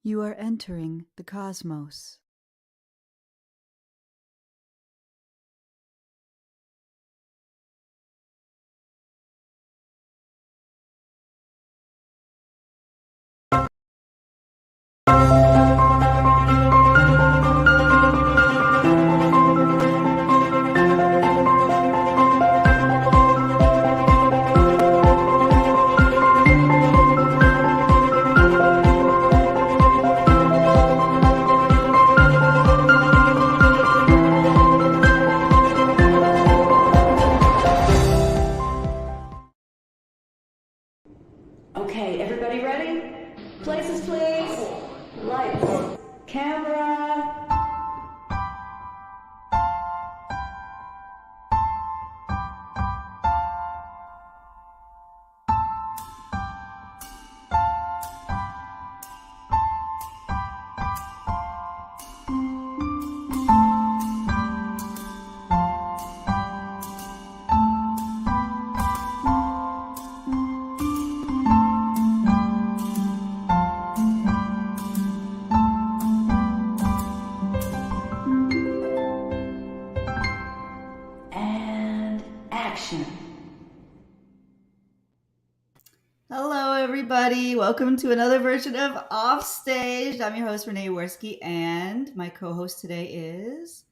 You are entering the cosmos. Okay, everybody ready? Places, please. Lights. Camera. And action. Hello, everybody. Welcome to another version of Offstage. I'm your host, Renée Yaworsky, and my co-host today is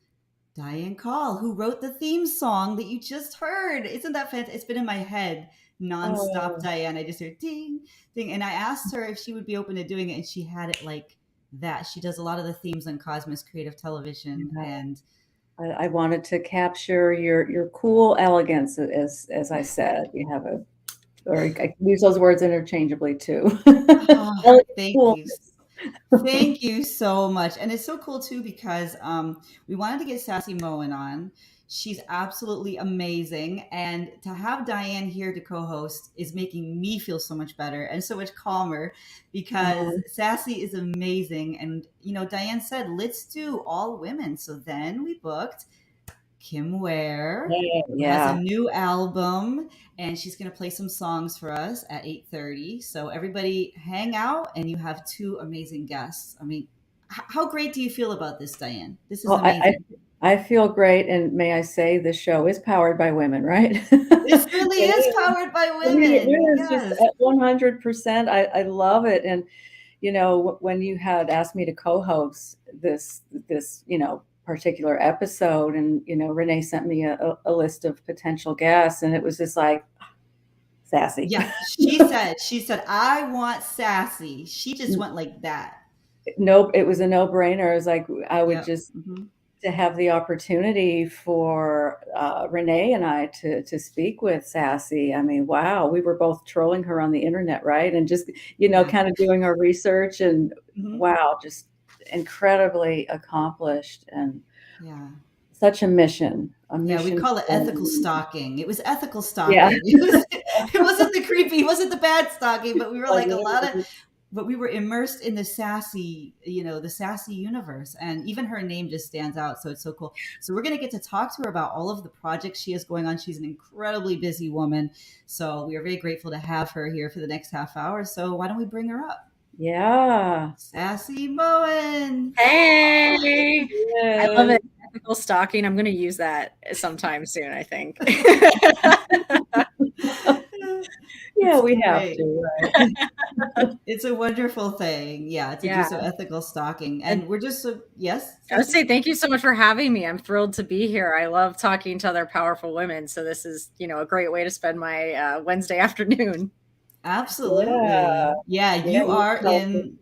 Diane Coll, who wrote the theme song that you just heard. Isn't that fantastic? It's been in my head nonstop, Oh. Diane. I just heard ding, ding. And I asked her if she would be open to doing it, and she had it like that. She does a lot of the themes on Cosmos Creative Television, Yeah. and I wanted to capture your cool elegance, as I said. You have a, or I can use those words interchangeably too. oh, thank you. Coolness. Thank you so much. And it's so cool too because we wanted to get Sassy Mohen on. She's absolutely amazing. And to have Diane here to co host is making me feel so much better and so much calmer because Mhm. Sassy is amazing. And, Diane said, let's do all women. So then we booked Kim Ware, who has a Yeah. new album, and she's going to play some songs for us at 8:30. So everybody hang out, and you have two amazing guests. I mean, how great do you feel about this, Diane? This is Well, I amazing. I feel great, and may I say the show is powered by women, right? This really It is is. powered by It women. is just Yes. at 100%. I love it. And when you had asked me to co-host this particular episode, and Renee sent me a list of potential guests, and it was just like sassy. Yeah. She said, I want Sassy. She just went like that. Nope, it was a no-brainer. I was like, I would Yep. just Hmm. to have the opportunity for Renee and I to speak with Sassy. I mean, wow, we were both trolling her on the internet, right? And just, Yeah. kind of doing our research, and Hmm. wow, just incredibly accomplished, and Yeah. such a Yeah, we mission. call it ethical stalking. It was ethical Yeah. stalking. It wasn't the creepy, it wasn't the bad stalking, but we were Like like literally. but we were immersed in the sassy, the sassy universe. And even her name just stands out. So it's so cool. So we're going to get to talk to her about all of the projects she has going on. She's an incredibly busy woman. So we are very grateful to have her here for the next half hour. So why don't we bring her up? Yeah. Sassy Mohen. Hey, I love Yes. it. Ethical stalking. I'm going to use that sometime soon, I think. Yeah, It's we have great. to, right? It's a wonderful thing, yeah, to do Yeah. some ethical stalking. And And we're just so, yes, I would Sassy? say thank you so much for having me. I'm thrilled to be here. I love talking to other powerful women. So this is, a great way to spend my Wednesday afternoon. Yeah. Absolutely. Yeah, Yeah, you you are tell me.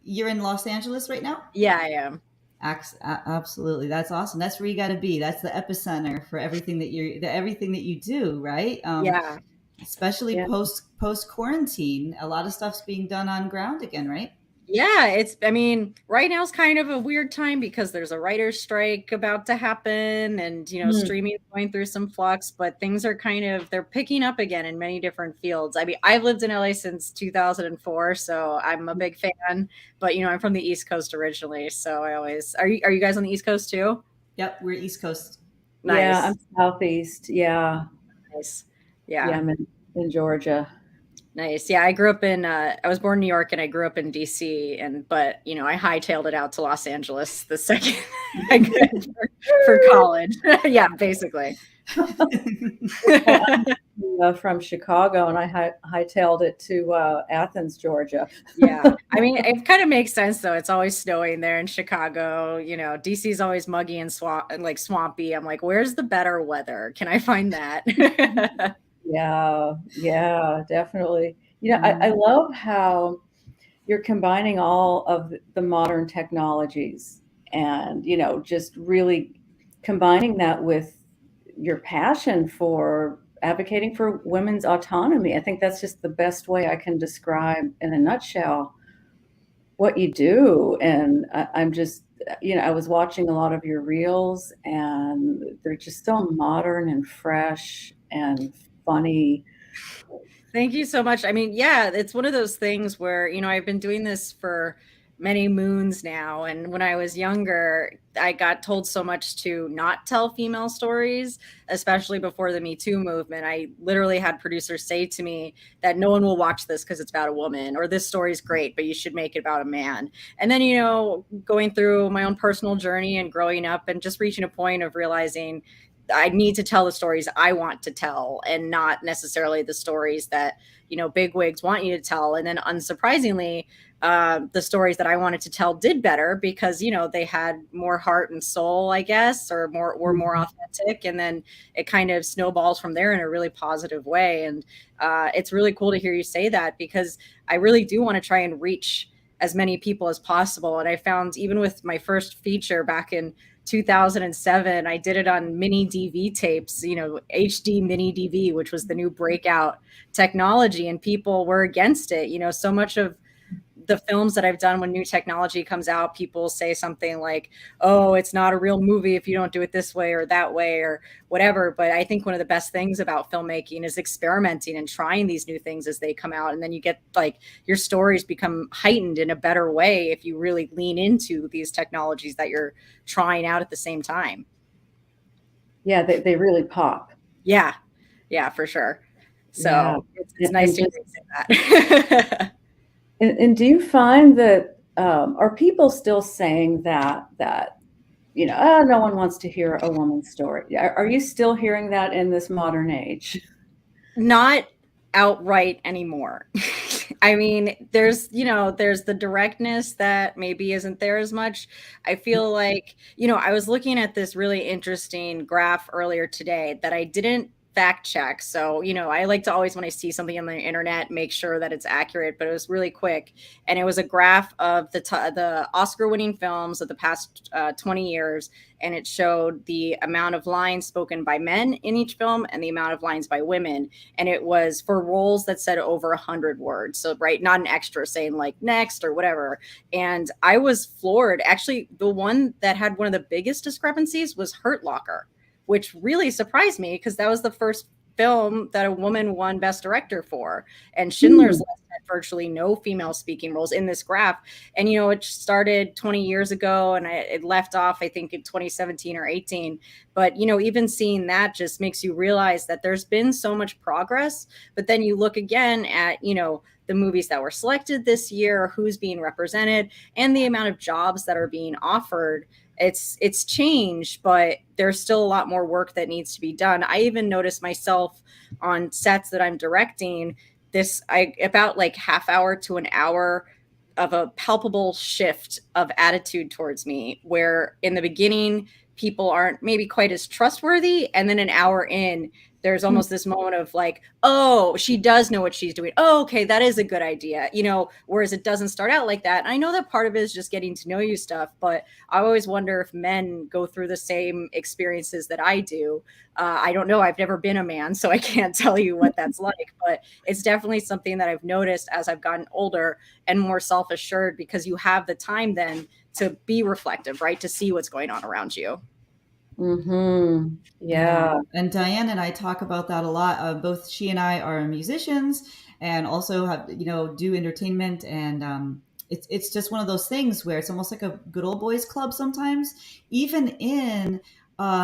you're in Los Angeles right now? Yeah, I am. Absolutely. That's awesome. That's where you got to be. That's the epicenter for everything that you do, right? Yeah. Especially Yeah. post quarantine. A lot of stuff's being done on ground again, right? Yeah, I mean, right now is kind of a weird time because there's a writer's strike about to happen and, Hmm. streaming is going through some flux, but things are they're picking up again in many different fields. I mean, I've lived in LA since 2004, so I'm a big fan, but, I'm from the East Coast originally, so are you guys on the East Coast too? Yep, we're East Coast. Yeah, I'm Nice. Southeast. Yeah. Nice. Yeah, Yeah. I'm in Georgia. Nice. Yeah, I grew up in I was born in New York and I grew up in DC, but I hightailed it out to Los Angeles the second I could for college. Yeah, basically. Well, I'm from Chicago, and I hightailed it to Athens, Georgia. Yeah. I mean, it kind of makes sense though. It's always snowing there in Chicago. DC is always muggy and like swampy. I'm like, where's the better weather? Can I find that? Yeah, yeah, definitely. I love how you're combining all of the modern technologies and, just really combining that with your passion for advocating for women's autonomy. I think that's just the best way I can describe in a nutshell what you do. And I'm just, I was watching a lot of your reels, and they're just so modern and fresh and funny. Thank you so much. I mean, yeah, it's one of those things where, I've been doing this for many moons now. And when I was younger, I got told so much to not tell female stories, especially before the Me Too movement. I literally had producers say to me that no one will watch this because it's about a woman, or this story's great, but you should make it about a man. And then, going through my own personal journey and growing up and just reaching a point of realizing I need to tell the stories I want to tell and not necessarily the stories that, bigwigs want you to tell. And then unsurprisingly, the stories that I wanted to tell did better because, they had more heart and soul, I guess, or were more authentic. And then it kind of snowballs from there in a really positive way. And it's really cool to hear you say that, because I really do want to try and reach as many people as possible. And I found even with my first feature back in 2007, I did it on mini DV tapes, HD mini DV, which was the new breakout technology, and people were against it. So much of the films that I've done, when new technology comes out, people say something like, oh, it's not a real movie if you don't do it this way or that way or whatever. But I think one of the best things about filmmaking is experimenting and trying these new things as they come out. And then you get your stories become heightened in a better way if you really lean into these technologies that you're trying out at the same time. Yeah, they really pop. Yeah. Yeah, for sure. So Yeah. it's nice to say that. And do you find that are people still saying that no one wants to hear a woman's story? Are you still hearing that in this modern age? Not outright anymore. I mean, there's the directness that maybe isn't there as much. I feel like, I was looking at this really interesting graph earlier today that I didn't fact check. So, I like to always, when I see something on the internet, make sure that it's accurate, but it was really quick. And it was a graph of the Oscar winning films of the past 20 years. And it showed the amount of lines spoken by men in each film and the amount of lines by women. And it was for roles that said over 100 words. So, right, not an extra saying like next or whatever. And I was floored. Actually, the one that had one of the biggest discrepancies was Hurt Locker, which really surprised me because that was the first film that a woman won Best Director for. And Schindler's List had virtually no female speaking roles in this graph. And, it started 20 years ago and it left off, I think, in 2017 or 18. But, even seeing that just makes you realize that there's been so much progress. But then you look again at, the movies that were selected this year, who's being represented, and the amount of jobs that are being offered. It's changed, but there's still a lot more work that needs to be done. I even noticed myself on sets that I'm directing about like half hour to an hour of a palpable shift of attitude towards me, where in the beginning people aren't maybe quite as trustworthy, and then an hour in there's almost this moment of like, oh, she does know what she's doing. Oh, okay, that is a good idea. Whereas it doesn't start out like that. And I know that part of it is just getting to know you stuff, but I always wonder if men go through the same experiences that I do. I don't know. I've never been a man, so I can't tell you what that's like, but it's definitely something that I've noticed as I've gotten older and more self-assured, because you have the time then to be reflective, right? To see what's going on around you. Mm-hmm. Yeah. And Diane and I talk about that a lot. Both she and I are musicians and also have, do entertainment. And it's just one of those things where it's almost like a good old boys club sometimes, even in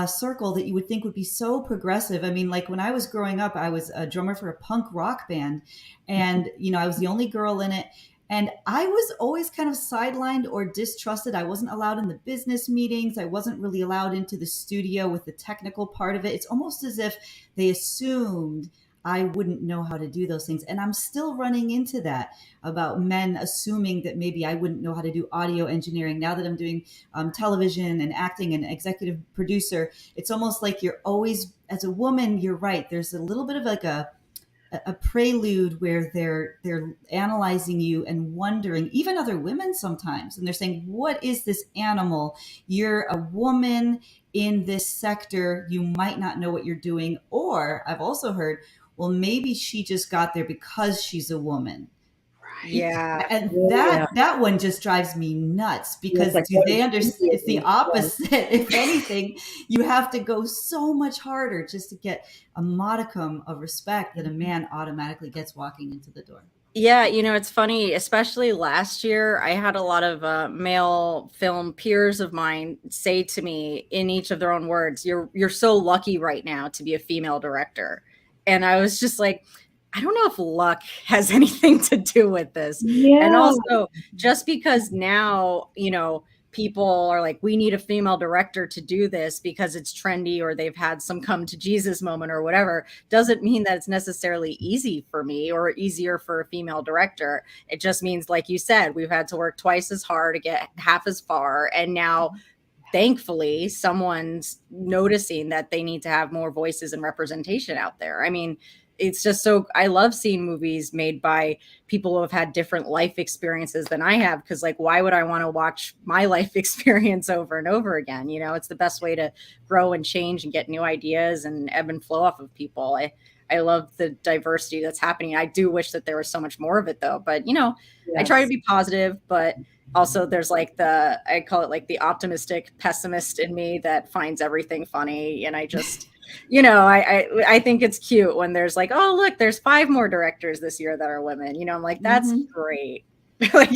circle that you would think would be so progressive. I mean, like when I was growing up, I was a drummer for a punk rock band, and I was the only girl in it. And I was always kind of sidelined or distrusted. I wasn't allowed in the business meetings. I wasn't really allowed into the studio with the technical part of it. It's almost as if they assumed I wouldn't know how to do those things. And I'm still running into that about men assuming that maybe I wouldn't know how to do audio engineering. Now that I'm doing television and acting and executive producer, it's almost like you're always, as a woman, you're right. There's a little bit of like a prelude where they're analyzing you and wondering, even other women sometimes, and they're saying, what is this animal? You're a woman in this sector, you might not know what you're doing. Or I've also heard, well, maybe she just got there because she's a woman. Yeah. And that one just drives me nuts, because like, do they understand? It's the opposite. If anything, you have to go so much harder just to get a modicum of respect that a man automatically gets walking into the door. Yeah, it's funny, especially last year, I had a lot of male film peers of mine say to me in each of their own words, you're so lucky right now to be a female director. And I was just like, I don't know if luck has anything to do with this. Yeah. And also, just because now, people are like, we need a female director to do this because it's trendy, or they've had some come to Jesus moment or whatever, doesn't mean that it's necessarily easy for me or easier for a female director. It just means, like you said, we've had to work twice as hard to get half as far. And now, thankfully, someone's noticing that they need to have more voices and representation out there. I mean, it's just so, I love seeing movies made by people who have had different life experiences than I have. Cause like, why would I want to watch my life experience over and over again? It's the best way to grow and change and get new ideas and ebb and flow off of people. I love the diversity that's happening. I do wish that there was so much more of it though, but I try to be positive, but also there's like I call it like the optimistic pessimist in me that finds everything funny. And I just, I think it's cute when there's like, oh, look, there's 5 more directors this year that are women. I'm like, that's great. Like,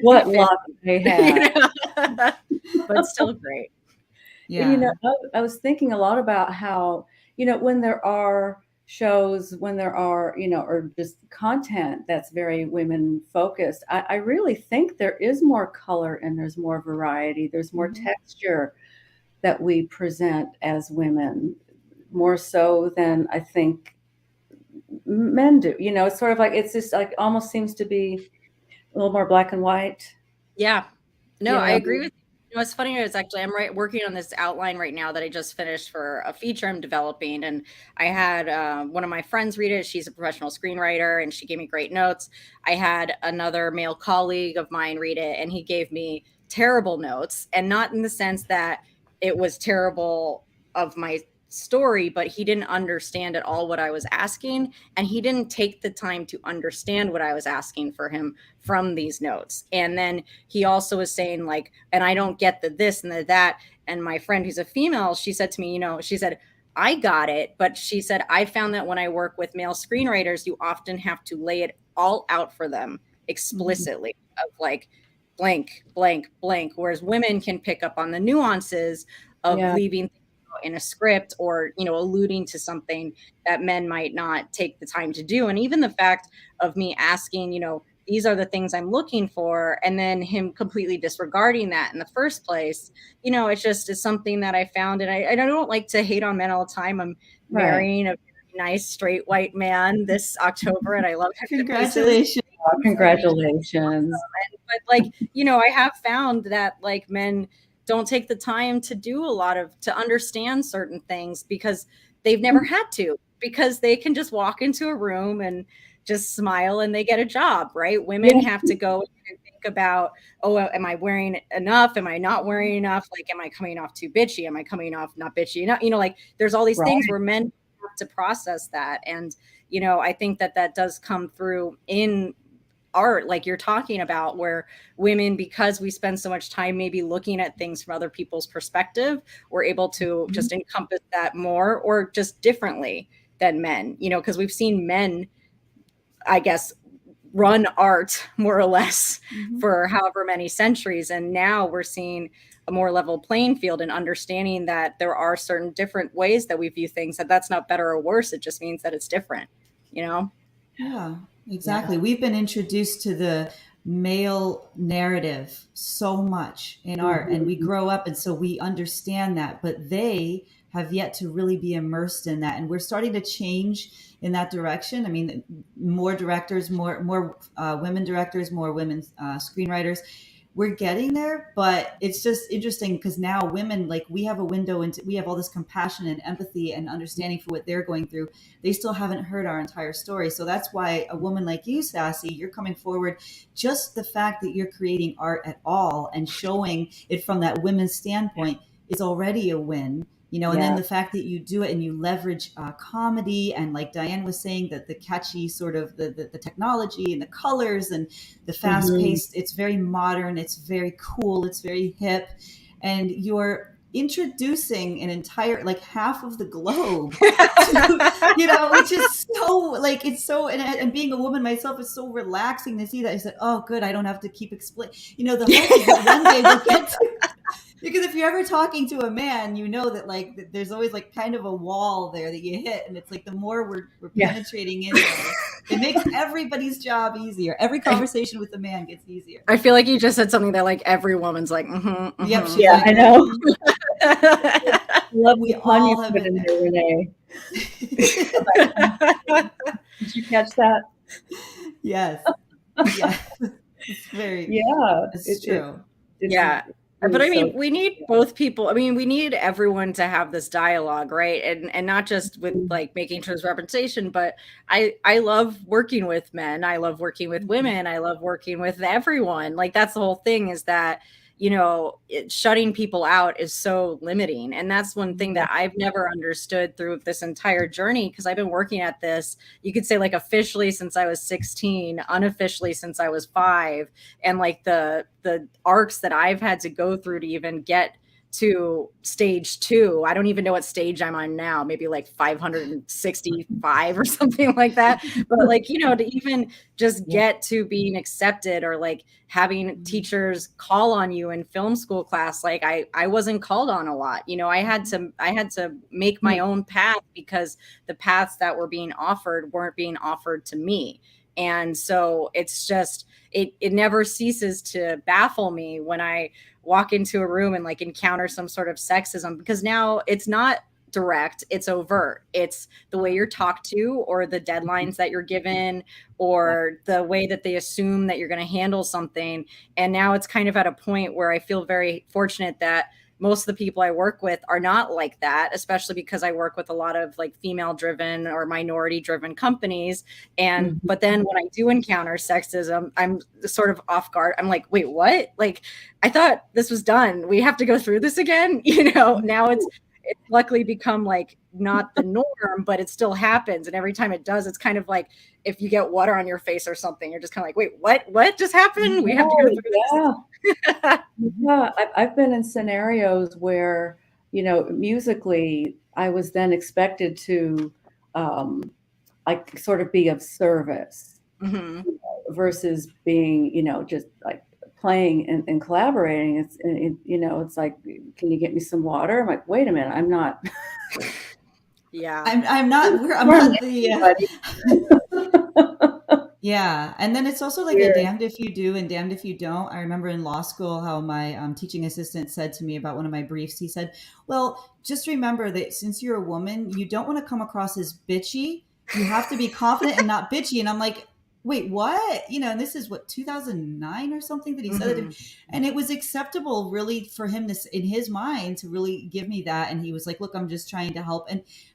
what luck they have. But still great. Yeah. I was thinking a lot about how, when there are shows, when there are, or just content that's very women focused, I really think there is more color and there's more variety. There's more texture that we present as women, more so than I think men do. It's sort of like, it's just like almost seems to be a little more black and white. Yeah. No, I agree with you. What's funny is actually I'm working on this outline right now that I just finished for a feature I'm developing. And I had one of my friends read it. She's a professional screenwriter and she gave me great notes. I had another male colleague of mine read it and he gave me terrible notes, and not in the sense that it was terrible of my story, but he didn't understand at all what I was asking. And he didn't take the time to understand what I was asking for him from these notes. And then he also was saying like, and I don't get the this and the that. And my friend who's a female, she said to me, she said, I got it. But she said, I found that when I work with male screenwriters, you often have to lay it all out for them explicitly of like, blank, blank, blank. Whereas women can pick up on the nuances of leaving in a script or, alluding to something that men might not take the time to do. And even the fact of me asking, these are the things I'm looking for, and then him completely disregarding that in the first place, it's something that I found. And I don't like to hate on men all the time. I'm marrying a nice straight white man this October, and I love him. Congratulations. Congratulations. But like, I have found that like men don't take the time to do to understand certain things because they've never had to, because they can just walk into a room and just smile and they get a job, right? Women have to go and think about, oh, am I wearing enough? Am I not wearing enough? Like, am I coming off too bitchy? Am I coming off not bitchy? Like there's all these things where men have to process that. And, I think that does come through in art, like you're talking about, where women, because we spend so much time maybe looking at things from other people's perspective, we're able to just encompass that more or just differently than men, because we've seen men, I guess, run art more or less for however many centuries. And now we're seeing a more level playing field and understanding that there are certain different ways that we view things, that that's not better or worse. It just means that it's different, you know? Yeah, exactly. We've been introduced to the male narrative so much in art, and we grow up, and so we understand that, but they have yet to really be immersed in that. And we're starting to change in that direction. I mean, more directors, more women directors, more women screenwriters. We're getting there, but it's just interesting because now women, like, we have a window into, we have all this compassion and empathy and understanding for what they're going through. They still haven't heard our entire story. So that's why a woman like you, Sassy, you're coming forward. Just the fact that you're creating art at all and showing it from that women's standpoint is already a win. You know, and then the fact that you do it and you leverage comedy, and like Diane was saying, that the catchy sort of the technology and the colors and the fast paced, it's very modern, it's very cool, it's very hip. And you're introducing an entire, like, half of the globe to, you know, which is so, like, it's so, and being a woman myself, it's so relaxing to see that. I said, oh, good, I don't have to keep explaining, you know, the hope is that one day we'll get to, because if you're ever talking to a man, you know that, like, there's always, like, kind of a wall there that you hit, and it's like the more we're penetrating in there, it makes everybody's job easier. Every conversation with a man gets easier. I feel like you just said something that, like, every woman's like, Yep, she's Yeah, like, I know. Love we the pun you all have put in been there, Renee. Did you catch that? Yes. Yeah. It's very, it's true. Yeah. But I mean, we need both people. I mean, we need everyone to have this dialogue, right? And not just with, like, making sure there's representation, but I love working with men. I love working with women. I love working with everyone. Like, that's the whole thing, is that, you know, shutting people out is so limiting. And that's one thing that I've never understood through this entire journey, because I've been working at this, you could say, like, officially since I was 16, unofficially since I was 5. And, like, the arcs that I've had to go through to even get to stage 2. I don't even know what stage I'm on now, maybe like 565 or something like that. But, like, you know, to even just get to being accepted, or like having teachers call on you in film school class, like I wasn't called on a lot. You know, I had to make my own path, because the paths that were being offered weren't being offered to me. And so it's just, it never ceases to baffle me when I walk into a room and, like, encounter some sort of sexism, because now it's not direct, it's overt. It's the way you're talked to, or the deadlines that you're given, or the way that they assume that you're going to handle something. And now it's kind of at a point where I feel very fortunate that most of the people I work with are not like that, especially because I work with a lot of, like, female driven or minority driven companies. And, but then when I do encounter sexism, I'm sort of off guard. I'm like, wait, what? Like, I thought this was done. We have to go through this again. You know, now it's luckily become, like, not the norm, but it still happens. And every time it does, it's kind of like if you get water on your face or something, you're just kind of like, wait, what just happened? We have to go through this. Yeah, I've been in scenarios where, you know, musically, I was then expected to, like, sort of be of service, versus being, you know, just like playing and collaborating. It's, you know, it's like, can you get me some water? I'm like, wait a minute, I'm not. Yeah, I'm not the. Yeah. And then it's also like a damned if you do and damned if you don't. I remember in law school how my teaching assistant said to me about one of my briefs. He said, well, just remember that since you're a woman, you don't want to come across as bitchy. You have to be confident and not bitchy. And I'm like, wait, what? You know, and this is what, 2009 or something that he said it. And it was acceptable really for him to, in his mind, to really give me that. And he was like, look, I'm just trying to help.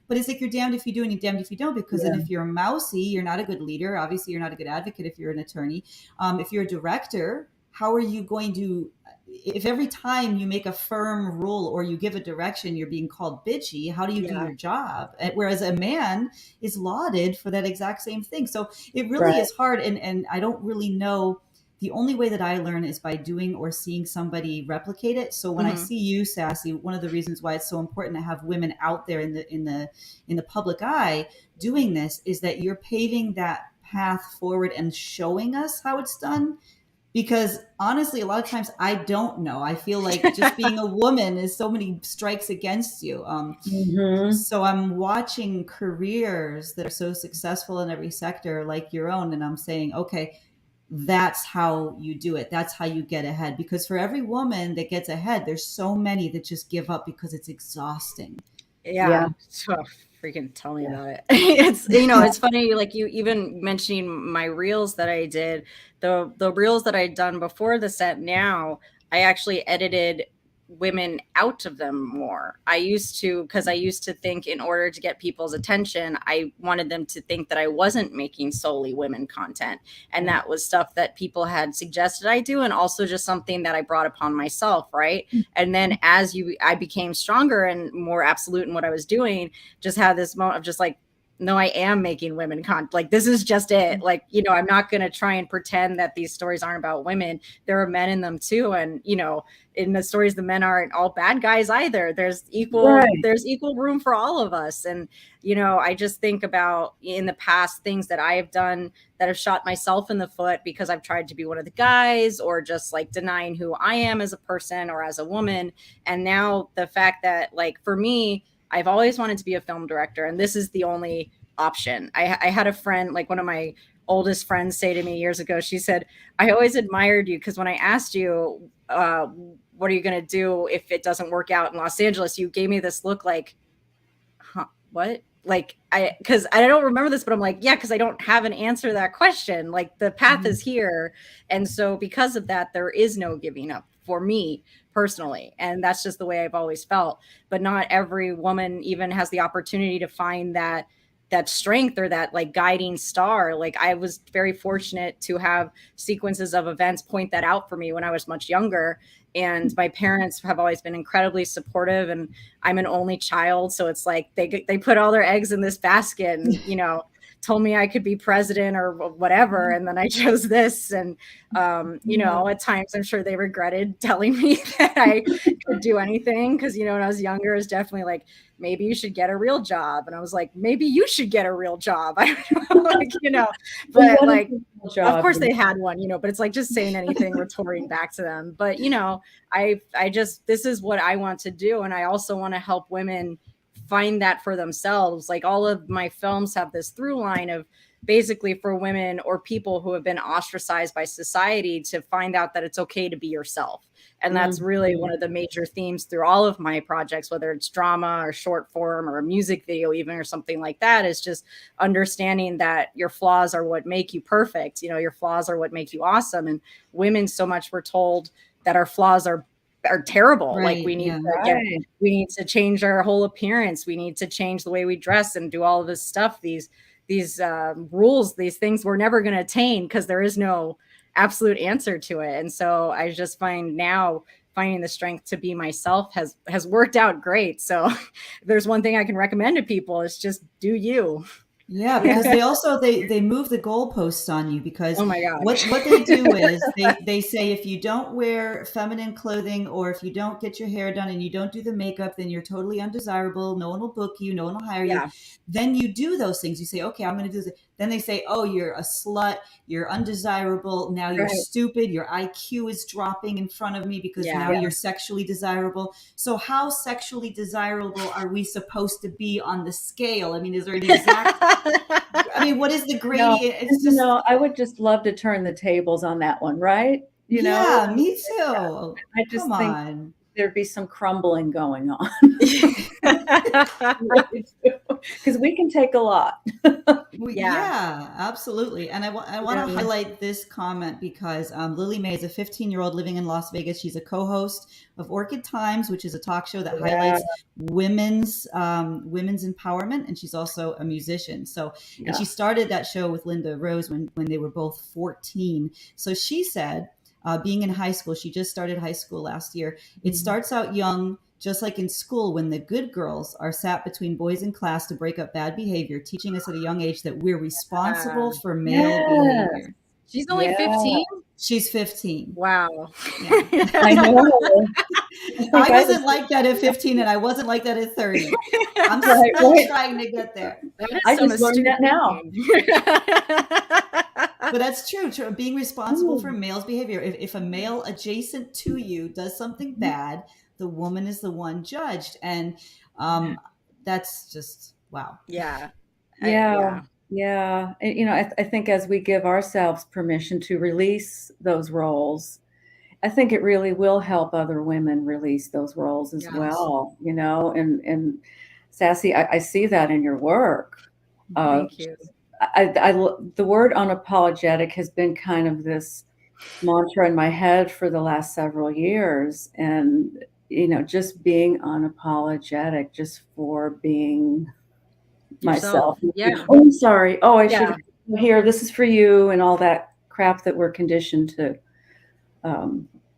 But it's like, you're damned if you do and you're damned if you don't, because then if you're mousy, you're not a good leader. Obviously, you're not a good advocate if you're an attorney. If you're a director, how are you going to, if every time you make a firm rule or you give a direction, you're being called bitchy, how do you do your job? Whereas a man is lauded for that exact same thing. So it really is hard. And I don't really know. The only way that I learn is by doing or seeing somebody replicate it. So when I see you, Sassy, one of the reasons why it's so important to have women out there in the public eye doing this is that you're paving that path forward and showing us how it's done. Because honestly, a lot of times I don't know. I feel like just being a woman is so many strikes against you. So I'm watching careers that are so successful in every sector like your own. And I'm saying, okay, that's how you do it. That's how you get ahead. Because for every woman that gets ahead, there's so many that just give up because it's exhausting. Yeah. So freaking tell me about it. It's, you know, it's funny, like you even mentioning my reels that I did, the reels that I'd done before the set now, I actually edited women out of them more. I used to, because I used to think in order to get people's attention, I wanted them to think that I wasn't making solely women content. And that was stuff that people had suggested I do, and also just something that I brought upon myself, right? And then as I became stronger and more absolute in what I was doing, just had this moment of just like, no, I am making women content. Like, this is just it. Like, you know, I'm not going to try and pretend that these stories aren't about women. There are men in them too. And, you know, in the stories, the men aren't all bad guys either. There's equal room for all of us. And, you know, I just think about in the past things that I have done that have shot myself in the foot because I've tried to be one of the guys, or just like denying who I am as a person or as a woman. And now the fact that, like, for me, I've always wanted to be a film director, and this is the only option. I had a friend, like one of my oldest friends, say to me years ago, she said, I always admired you because when I asked you, what are you going to do if it doesn't work out in Los Angeles, you gave me this look like, huh, what? Like, because I don't remember this, but I'm like, yeah, because I don't have an answer to that question. Like, the path is here. And so because of that, there is no giving up for me personally. And that's just the way I've always felt. But not every woman even has the opportunity to find that strength or that like guiding star. Like, I was very fortunate to have sequences of events point that out for me when I was much younger. And my parents have always been incredibly supportive, and I'm an only child. So it's like they put all their eggs in this basket and, you know, told me I could be president or whatever. And then I chose this. And, you know, at times I'm sure they regretted telling me that I could do anything. Cause, you know, when I was younger, it was definitely like, maybe you should get a real job. And I was like, maybe you should get a real job. I don't know, like, you know, but like, of course they had one, you know, but it's like just saying anything, retorting back to them. But, you know, I just, this is what I want to do. And I also want to help women find that for themselves. Like, all of my films have this through line of basically for women or people who have been ostracized by society to find out that it's okay to be yourself. And that's really one of the major themes through all of my projects, whether it's drama or short form or a music video even, or something like that, is just understanding that your flaws are what make you perfect. You know, your flaws are what make you awesome. And women so much were told that our flaws are terrible. Right, like we need to change our whole appearance. We need to change the way we dress and do all of this stuff. These rules, these things we're never going to attain because there is no absolute answer to it. And so I just find now finding the strength to be myself has worked out great. So there's one thing I can recommend to people is just do you. Yeah, because they also they move the goalposts on you, because oh my God. what they do is they say if you don't wear feminine clothing, or if you don't get your hair done and you don't do the makeup, then you're totally undesirable. No one will book you. No one will hire you. Then you do those things. You say, okay, I'm going to do this. Then they say, oh, you're a slut. You're undesirable. Now you're stupid. Your IQ is dropping in front of me because now you're sexually desirable. So how sexually desirable are we supposed to be on the scale? I mean, is there an exact... I mean, what is the gradient? No, it's just, I would just love to turn the tables on that one, right? You know? Yeah, me too. I just think there'd be some crumbling going on. Because we can take a lot. Yeah, absolutely. And I want to highlight this comment because Lily May is a 15-year-old living in Las Vegas. She's a co-host of Orchid Times, which is a talk show that highlights women's empowerment, and she's also a musician. So, and she started that show with Linda Rose when they were both 14. So she said, being in high school, she just started high school last year. It starts out young, just like in school, when the good girls are sat between boys in class to break up bad behavior, teaching us at a young age that we're responsible for male behavior. She's only 15? She's 15. Wow. I know. I wasn't like that at 15 and I wasn't like that at 30. I'm still trying to get there. I just learned that now. But that's true. Being responsible for male's behavior. If a male adjacent to you does something bad, the woman is the one judged. And that's just, wow. Yeah. And, I think as we give ourselves permission to release those roles, I think it really will help other women release those roles as well, and Sassy, I see that in your work. Thank you. The word unapologetic has been kind of this mantra in my head for the last several years. And, just being unapologetic, just for being myself. Yeah. Oh, I'm sorry. Oh, I should hear this is for you and all that crap that we're conditioned to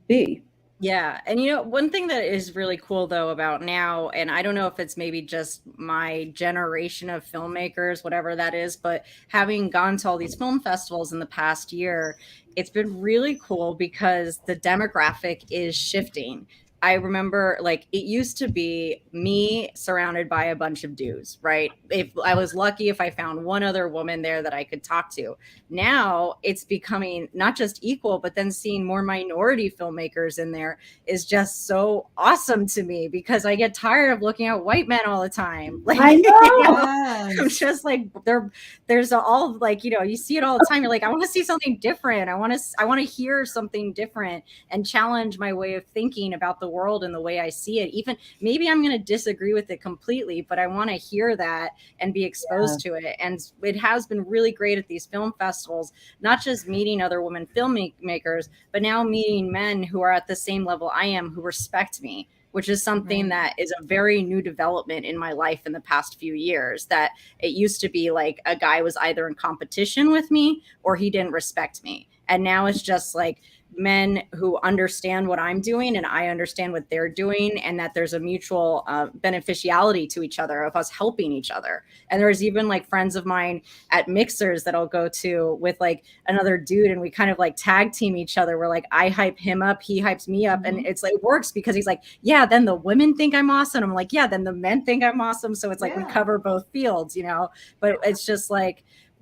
be. Yeah. And one thing that is really cool though about now, and I don't know if it's maybe just my generation of filmmakers, whatever that is, but having gone to all these film festivals in the past year, it's been really cool because the demographic is shifting. I remember it used to be me surrounded by a bunch of dudes, right? If I was lucky, if I found one other woman there that I could talk to. Now it's becoming not just equal, but then seeing more minority filmmakers in there is just so awesome to me because I get tired of looking at white men all the time. I know. I'm just there's all you see it all the time. You're like, I want to see something different. I want to hear something different and challenge my way of thinking about the world and the way I see it. Even maybe I'm going to disagree with it completely, but I want to hear that and be exposed to it. And it has been really great at these film festivals, not just meeting other women filmmakers, but now meeting men who are at the same level I am, who respect me, which is something that is a very new development in my life in the past few years. That it used to be like a guy was either in competition with me or he didn't respect me. And now it's just men who understand what I'm doing and I understand what they're doing, and that there's a mutual beneficiality to each other of us helping each other. And there's even friends of mine at mixers that I'll go to with another dude, and we kind of tag team each other. We're I hype him up, he hypes me up, and it's it works because he's yeah, then the women think I'm awesome. I'm yeah, then the men think I'm awesome. So it's we cover both fields, but it's just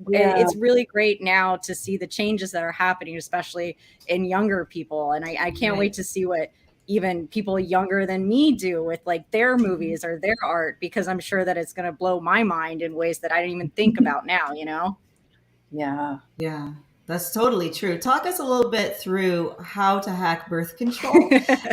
it's really great now to see the changes that are happening, especially in younger people. And I can't wait to see what even people younger than me do with their movies or their art, because I'm sure that it's going to blow my mind in ways that I didn't even think about now, Yeah. Yeah. That's totally true. Talk us a little bit through how to hack birth control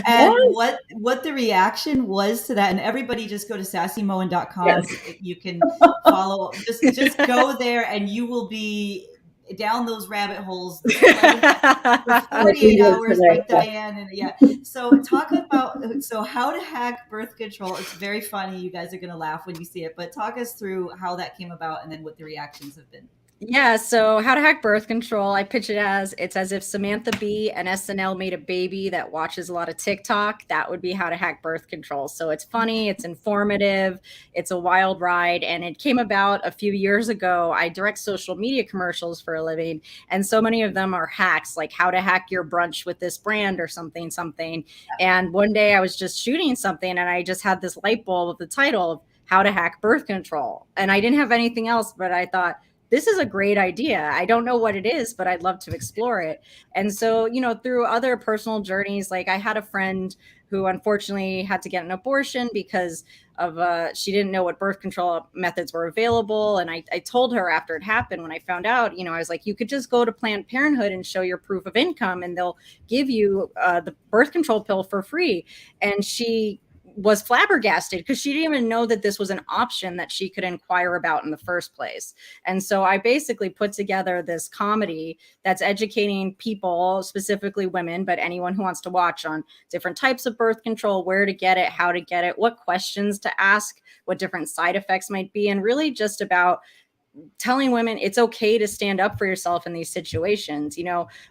and what the reaction was to that. And everybody just go to sassymohen.com. Yes. You can follow, just go there and you will be down those rabbit holes for 48 hours like Diane. And So talk about, how to hack birth control. It's very funny. You guys are going to laugh when you see it, but talk us through how that came about and then what the reactions have been. Yeah, so how to hack birth control, I pitch it as it's as if Samantha Bee and SNL made a baby that watches a lot of TikTok. That would be how to hack birth control. So it's funny, it's informative, it's a wild ride, and it came about a few years ago. I direct social media commercials for a living, and so many of them are hacks, like how to hack your brunch with this brand or something. And one day I was just shooting something and I just had this light bulb of the title of how to hack birth control. And I didn't have anything else, but I thought, this is a great idea. I don't know what it is, but I'd love to explore it. And so, through other personal journeys, I had a friend who unfortunately had to get an abortion because of she didn't know what birth control methods were available. And I told her after it happened, when I found out, I was like, you could just go to Planned Parenthood and show your proof of income and they'll give you the birth control pill for free. And she was flabbergasted because she didn't even know that this was an option that she could inquire about in the first place. And so I basically put together this comedy that's educating people, specifically women, but anyone who wants to watch, on different types of birth control, where to get it, how to get it, what questions to ask, what different side effects might be, and really just about telling women it's okay to stand up for yourself in these situations.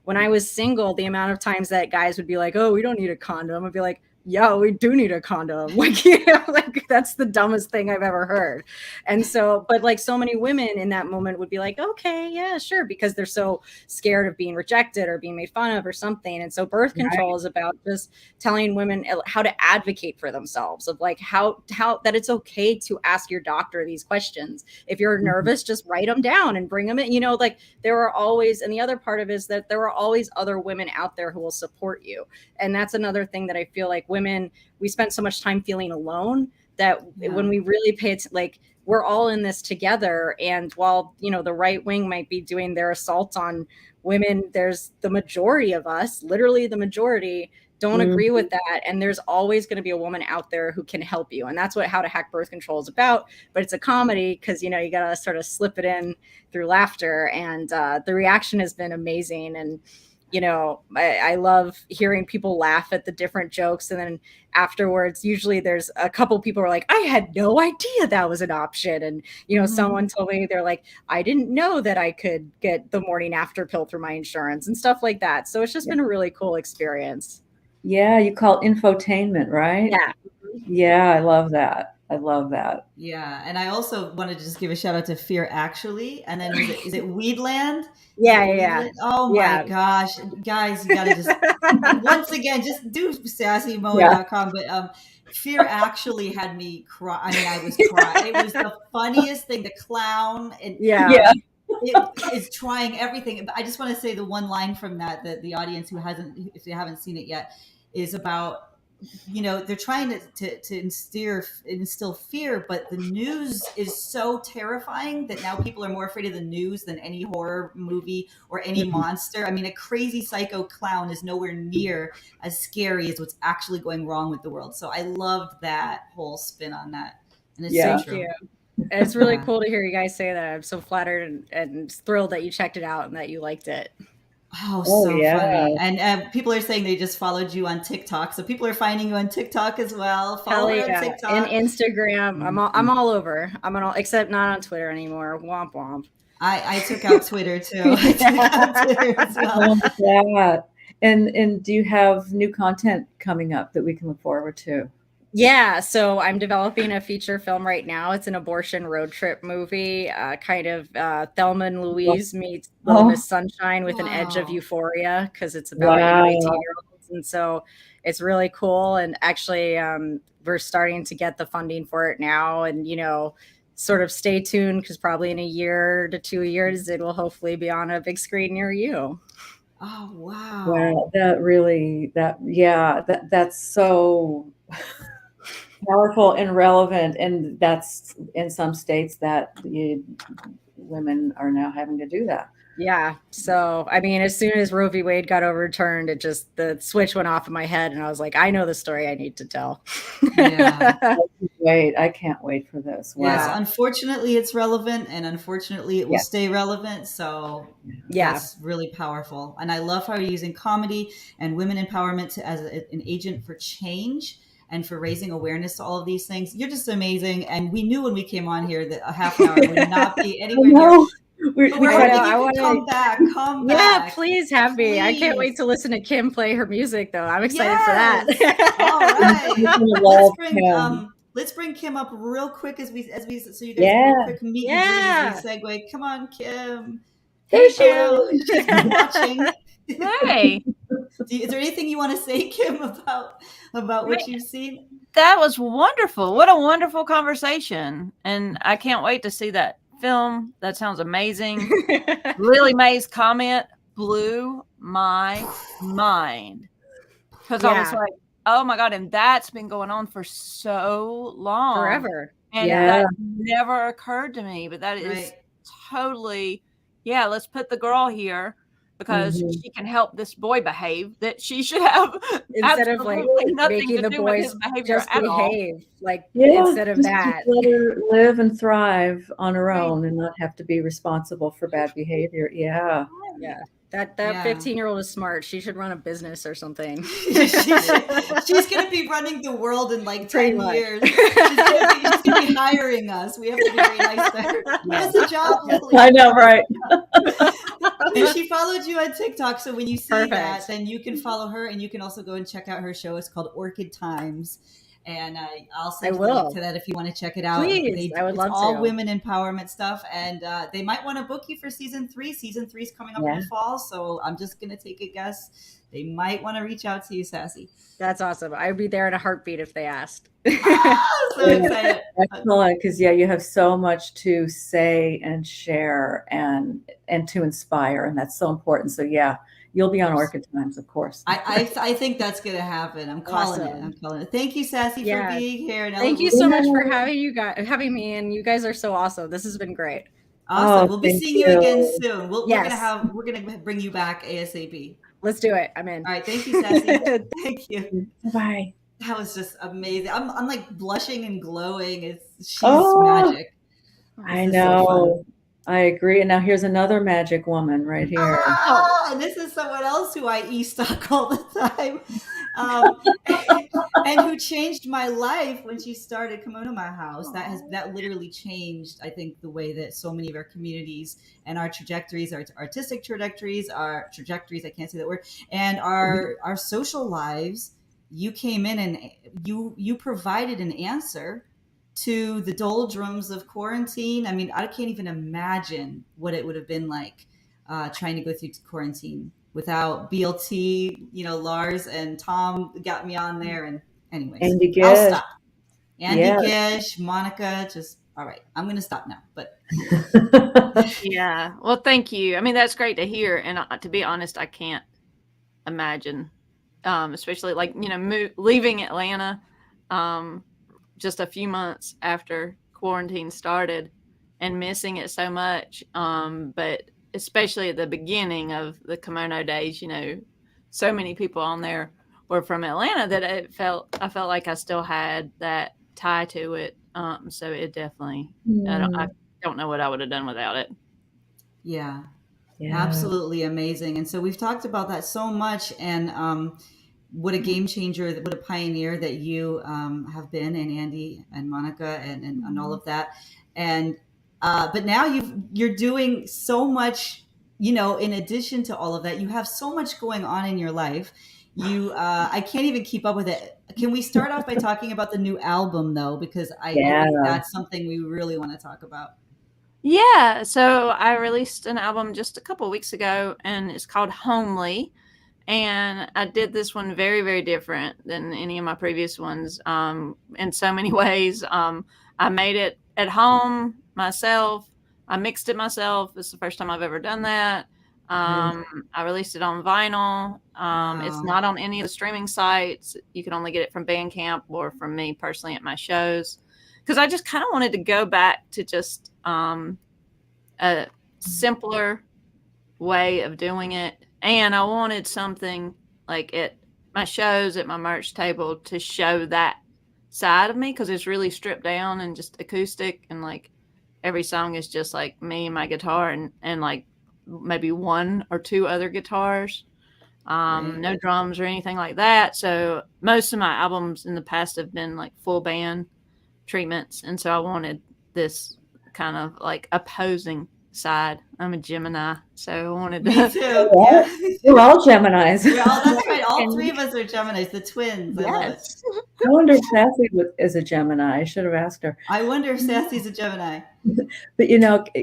When I was single, the amount of times that guys would be like, oh, we don't need a condom, I'd be like, yeah, we do need a condom. Like, you know, like that's the dumbest thing I've ever heard. And so, but like so many women in that moment would be like, okay, yeah, sure, because they're so scared of being rejected or being made fun of or something. And so birth control is about just telling women how to advocate for themselves, of like how that it's okay to ask your doctor these questions. If you're nervous, just write them down and bring them in. You know, like there are always, and the other part of it is that there are always other women out there who will support you. And that's another thing that I feel like women, we spent so much time feeling alone that when we really pay it, like we're all in this together. And while, you know, the right wing might be doing their assault on women, there's the majority of us, literally the majority, don't agree with that. And there's always going to be a woman out there who can help you. And that's what How to Hack Birth Control is about. But it's a comedy because, you know, you got to sort of slip it in through laughter. And the reaction has been amazing. And you know, I love hearing people laugh at the different jokes. And then afterwards, usually there's a couple people who are like, I had no idea that was an option. And, you know, someone told me, they're like, I didn't know that I could get the morning after pill through my insurance and stuff like that. So it's just been a really cool experience. Yeah, you call it infotainment, right? Yeah. Yeah, I love that. I love that. Yeah, and I also wanted to just give a shout out to Fear Actually, and then is it Weedland? Yeah. Oh my gosh, guys, you gotta just once again just do sassymohen.com. But Fear Actually had me cry. I mean, I was crying. It was the funniest thing. The clown, and it is trying everything. But I just want to say the one line from that the audience if they haven't seen it yet, is about, you know, they're trying to instill fear, but the news is so terrifying that now people are more afraid of the news than any horror movie or any monster. I mean, a crazy psycho clown is nowhere near as scary as what's actually going wrong with the world. So I loved that whole spin on that. And it's so true. And it's really cool to hear you guys say that. I'm so flattered and thrilled that you checked it out and that you liked it. Oh, so funny. And people are saying they just followed you on TikTok. So people are finding you on TikTok as well. Follow her on TikTok. And Instagram. I'm all over. I'm on all, except not on Twitter anymore. Womp womp. I took out Twitter too. I took out Twitter as well. Yeah. And do you have new content coming up that we can look forward to? Yeah, so I'm developing a feature film right now. It's an abortion road trip movie, kind of Thelma and Louise meets Little Miss Sunshine with an edge of euphoria, because it's about 18-year-olds. And so it's really cool. And actually, we're starting to get the funding for it now. And, you know, sort of stay tuned, because probably in a year to 2 years, it will hopefully be on a big screen near you. Oh, wow. Wow, that's so powerful and relevant, and that's in some states that women are now having to do that. Yeah. So, I mean, as soon as Roe v. Wade got overturned, the switch went off in my head, and I was like, I know the story I need to tell. Yeah. I can't wait for this. Wow. Yes, unfortunately it's relevant, and unfortunately it will stay relevant. So that's really powerful. And I love how you're using comedy and women empowerment as an agent for change and for raising awareness to all of these things. You're just amazing. And we knew when we came on here that a half an hour would not be anywhere near. I want to come back. Yeah, please have me. Please. I can't wait to listen to Kim play her music, though. I'm excited for that. All right. Let's bring Kim up real quick as we so you guys can quick meet and segue. Come on, Kim. Hey, Kim. She's watching. Hey. Is there anything you want to say, Kim, about what you've seen? That was wonderful. What a wonderful conversation. And I can't wait to see that film. That sounds amazing. Lily Mae's comment blew my mind. Because I was like, oh my God. And that's been going on for so long. Forever. And that never occurred to me. But that is totally, let's put the girl here, because she can help this boy behave, that she should have, instead of like making the boys just behave, like instead of that, let her live and thrive on her own and not have to be responsible for bad behavior. That 15-year-old is smart. She should run a business or something. She's going to be running the world in like 10 years. She's going to be hiring us. We have to be very nice to her. That's a job, Lily. I know, right? And she followed you on TikTok. So when you see Perfect. that, then you can follow her, and you can also go and check out her show. It's called Orchid Times. And I'll send you the link to that if you want to check it out. Please, I would love it's all to. women empowerment stuff, and they might want to book you for season 3. Season 3 is coming up in the fall, so I'm just gonna take a guess. They might want to reach out to you, Sassy. That's awesome. I'd be there in a heartbeat if they asked. So excited! Excellent, because you have so much to say and share and to inspire, and that's so important. So you'll be on Orchid Times, of course. I think that's going to happen. I'm calling it. Thank you, Sassy, for being here. Thank you so much for having me, and you guys are so awesome. This has been great. Awesome. We'll be seeing you again soon. We're gonna bring you back ASAP. Let's do it. I'm in. All right. Thank you, Sassy. Thank you. Bye. That was just amazing. I'm like blushing and glowing. She's magic. I know. I agree. And now here's another magic woman right here. And this is someone else who I e-stalk all the time. And who changed my life when she started Kimono My House. That literally changed, I think, the way that so many of our communities and our trajectories, our artistic trajectories, I can't say that word, and our social lives. You came in and you provided an answer to the doldrums of quarantine. I mean, I can't even imagine what it would have been like trying to go through quarantine without BLT. Lars and Tom got me on there, and anyways, Andy Gish. I'll stop. Andy Gish, Monica, just all right. I'm going to stop now. But yeah, well, thank you. I mean, that's great to hear, and to be honest, I can't imagine, especially like leaving Atlanta. Just a few months after quarantine started and missing it so much. But especially at the beginning of the kimono days, so many people on there were from Atlanta that I felt like I still had that tie to it. So it definitely, I don't know what I would have done without it. Yeah, absolutely amazing. And so we've talked about that so much, and what a game changer, what a pioneer that you have been, and Andy and Monica and all of that. And but now you're doing so much, in addition to all of that, you have so much going on in your life. I can't even keep up with it. Can we start off by talking about the new album though? Because I think that's something we really want to talk about. Yeah. So I released an album just a couple of weeks ago, and it's called Homely. And I did this one very, very different than any of my previous ones in so many ways. I made it at home myself. I mixed it myself. It's the first time I've ever done that. I released it on vinyl. It's not on any of the streaming sites. You can only get it from Bandcamp or from me personally at my shows. Because I just kind of wanted to go back to just a simpler way of doing it. And I wanted something like at my shows, at my merch table, to show that side of me, because it's really stripped down and just acoustic, and like every song is just like me and my guitar and like maybe 1 or 2 other guitars, no drums or anything like that. So most of my albums in the past have been like full band treatments, and so I wanted this kind of like opposing side. I'm a Gemini, so I wanted to. Me too. Yeah. We're all Geminis. That's right. All 3 of us are Geminis, the twins. Yes. I wonder if Sassy is a Gemini. I should have asked her. I wonder if Sassy's a Gemini. But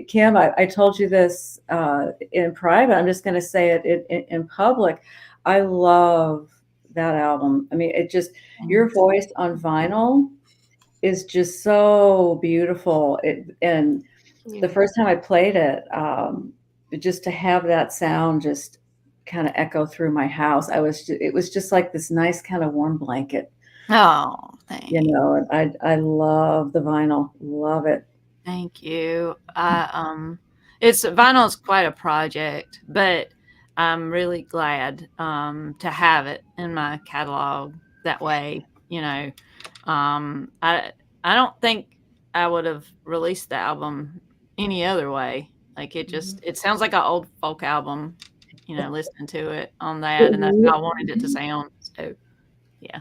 Kim, I told you this in private. I'm just going to say it in public. I love that album. I mean, it just, your voice on vinyl is just so beautiful. And the first time I played it, just to have that sound just kind of echo through my house, it was just like this nice kind of warm blanket. Oh, thank you. I love the vinyl. Love it. Thank you. Vinyl is quite a project, but I'm really glad to have it in my catalog that way. I don't think I would have released the album any other way. Like it sounds like an old folk album, listening to it on that, and that's how I wanted it to sound. So, yeah.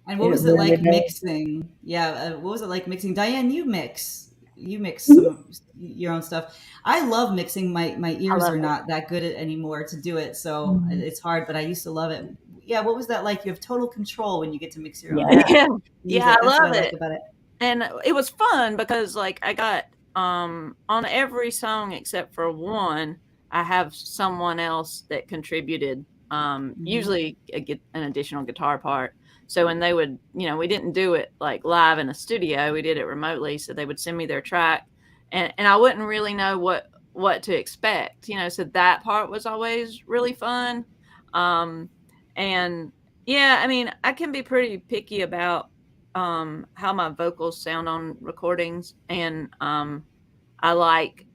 And what was it like mixing? Yeah, what was it like mixing? Diane, you mix. you mix some your own stuff. I love mixing. My ears love are it. not that good at anymore to do it, so it's hard. But I used to love it. Yeah, what was that like? You have total control when you get to mix your own Yeah, yeah, music. I That's what I love like it. about it. And it was fun because like I got on every song except for one, I have someone else that contributed, usually an additional guitar part. So when they would, we didn't do it like live in a studio, we did it remotely. So they would send me their track, and I wouldn't really know what to expect, so that part was always really fun. And yeah, I mean, I can be pretty picky about how my vocals sound on recordings, and I like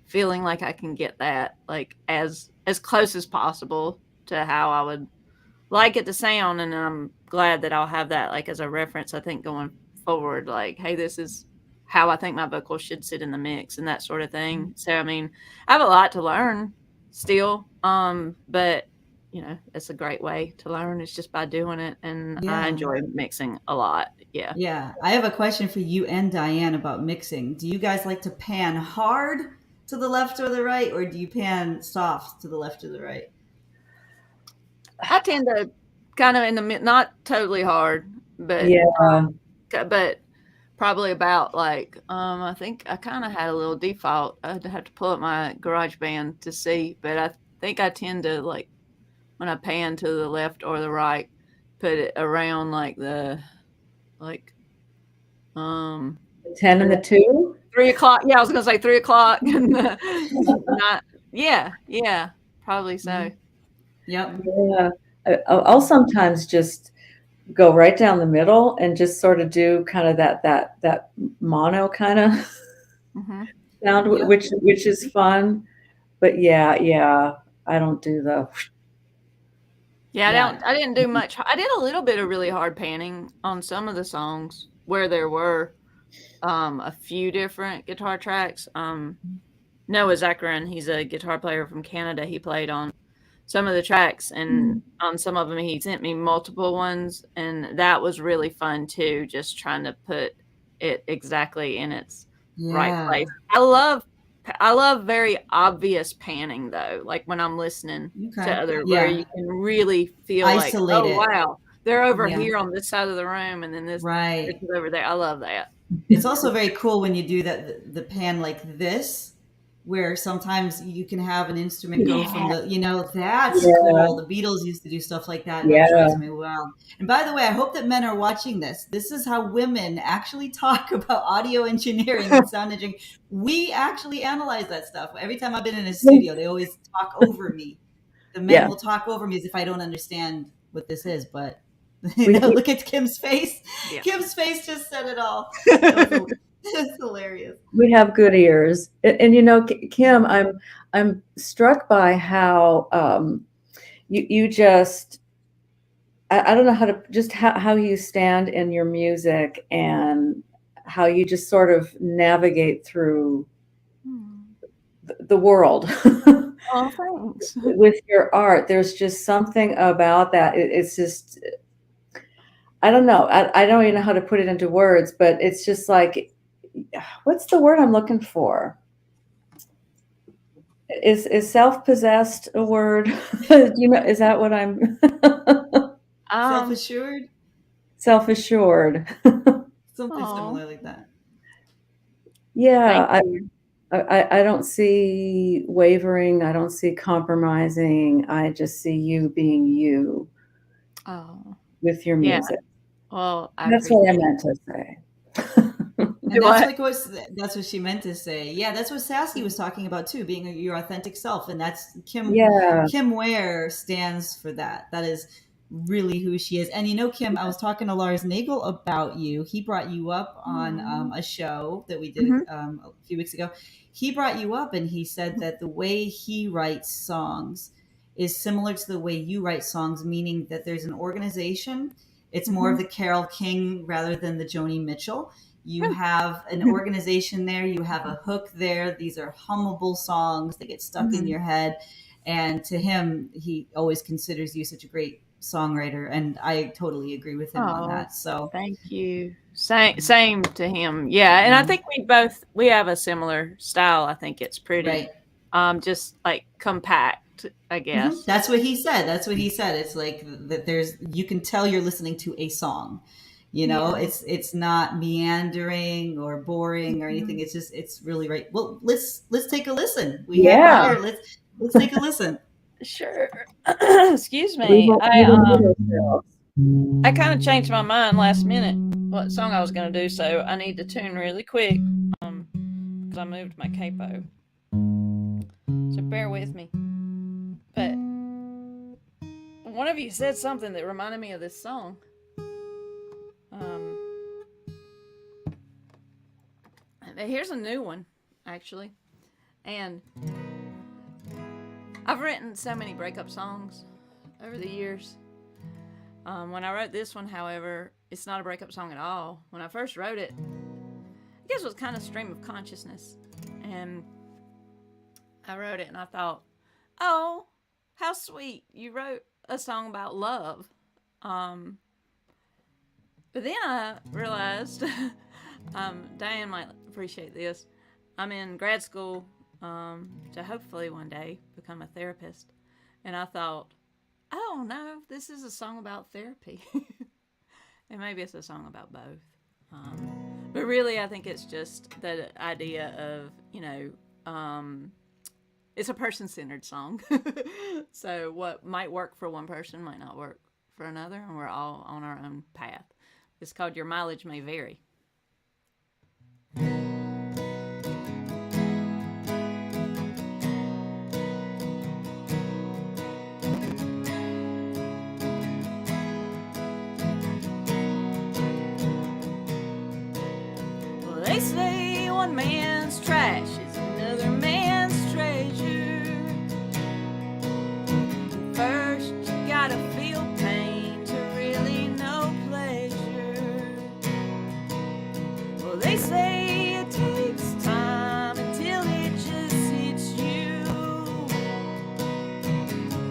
feeling like I can get that like as close as possible to how I would like it to sound, and I'm glad that I'll have that like as a reference. I think going forward, like, hey, this is how I think my vocals should sit in the mix and that sort of thing. So I mean, I have a lot to learn still, but it's a great way to learn. It's just by doing it, and I Yeah. enjoy mixing a lot. Yeah. Yeah, I have a question for you and Diane about mixing. Do you guys like to pan hard to the left or the right, or do you pan soft to the left or the right? I tend to kind of in the not totally hard, but Yeah. but probably about like I think I kind of had a little default. I'd have to pull up my GarageBand to see, but I think I tend to like when I pan to the left or the right, put it around like the like 10 and the 2. 3 o'clock. Yeah, I was gonna say 3 o'clock. Not. Yeah, probably so. Yep. Yeah. I'll sometimes just go right down the middle and just sort of do kind of that mono kind of sound, Yep. which is fun. But yeah, I don't do the. Yeah, I didn't do much. I did a little bit of really hard panning on some of the songs where there were a few different guitar tracks. Noah Zakarin, he's a guitar player from Canada. He played on some of the tracks, and on some of them he sent me multiple ones, and that was really fun too, just trying to put it exactly in its right place. I love very obvious panning though, like when I'm listening to other where you can really feel isolate like, oh wow, they're over Yeah. here on this side of the room, and then this is over there. I love that. It's also very cool when you do that, the pan like this, where sometimes you can have an instrument go from the, that's cool. The Beatles used to do stuff like that, and that drives me wild. And by the way, I hope that men are watching this. This is how women actually talk about audio engineering and sound engineering. We actually analyze that stuff. Every time I've been in a studio, they always talk over me. The men will talk over me as if I don't understand what this is, but look at Kim's face. Yeah. Kim's face just said it all. It's hilarious. We have good ears, and Kim, I'm struck by how you just I don't know how to just how you stand in your music and how you just sort of navigate through the world. Oh, thanks. With your art, there's just something about that. It's just, I don't know. I don't even know how to put it into words, but it's just like, what's the word I'm looking for? Is self-possessed a word? Is that what I'm? Self-assured. Self-assured. Something similar like that. Yeah, I don't see wavering. I don't see compromising. I just see you being you. Oh, with your music. Well, that's what I meant to say. And that's what she meant to say. Yeah, that's what Sassy was talking about too, being your authentic self. And that's Kim Ware stands for that. That is really who she is. And Kim, I was talking to Lars Nagel about you. He brought you up on a show that we did a few weeks ago. He brought you up and he said that the way he writes songs is similar to the way you write songs, meaning that there's an organization. It's more of the Carole King rather than the Joni Mitchell. You have an organization there. You have a hook there. These are hummable songs that get stuck in your head. And to him, he always considers you such a great songwriter, and I totally agree with him on Oh, that. So thank you. Same to him. Yeah, and I think we have a similar style. I think it's pretty, right. just like compact, I guess. That's what he said. That's what he said. It's like that. You can tell you're listening to a song. You know, Yeah. it's not meandering or boring or anything. It's really right. Well, let's take a listen. We have Yeah. it here. Let's take a listen. Sure. Excuse me. I kind of changed my mind last minute what song I was going to do, so I need to tune really quick because I moved my capo. So bear with me. But one of you said something that reminded me of this song. Here's a new one, actually. And I've written so many breakup songs over the years. When I wrote this one, however, it's not a breakup song at all. When I first wrote it, I guess it was kind of stream of consciousness. And I wrote it and I thought, oh, how sweet. You wrote a song about love. But then I realized, Diane might appreciate this. I'm in grad school to hopefully one day become a therapist. And I thought, oh no, this is a song about therapy. And maybe it's a song about both. But really, I think it's just the idea of, it's a person-centered song. So what might work for one person might not work for another, and we're all on our own path. It's called Your Mileage May Vary. Well, they say one man's trash is another man's treasure. First, you gotta feel pain to really know pleasure. Well, they say it takes time until it just hits you.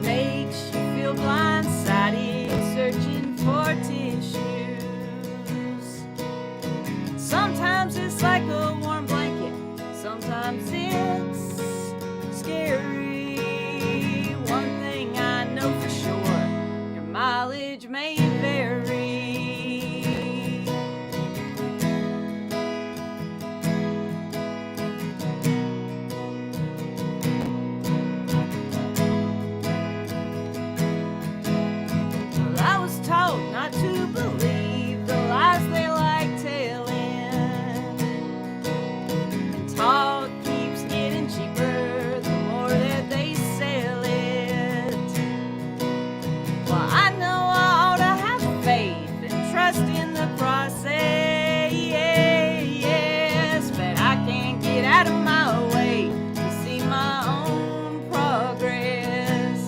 Makes you feel blindsided, searching for tissues. Sometimes it's like a warm blanket, sometimes it's scary. One thing I know for sure, your mileage may vary. Well, I was taught not to believe the lies they like telling. And talk keeps getting cheaper the more that they sell it. Well, I know I ought to have faith and trust in the process, but I can't get out of my way to see my own progress.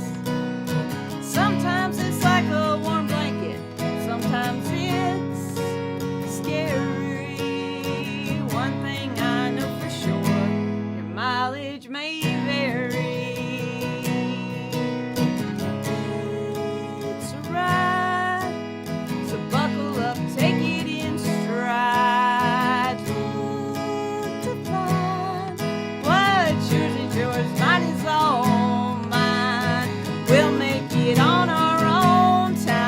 Sometimes it's like a warm blanket, sometimes it's scary. One thing I know for sure, your mileage may vary. It's a ride, so buckle up, take it in stride. Look to find what's yours is yours, mine is all mine. We'll make it on our own time.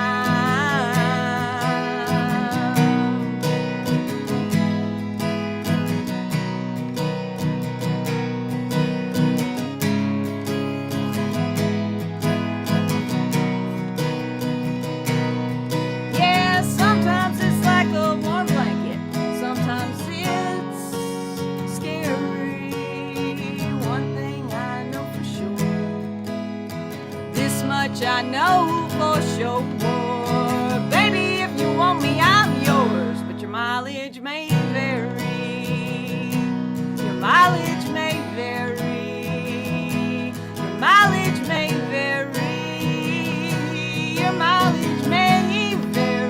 Yeah, sometimes it's like a warm blanket, sometimes it's scary. One thing I know for sure, this much I know for sure. Baby, if you want me, I'm yours, but your mileage may vary. Your mileage may vary. Your mileage may vary. Your mileage may vary.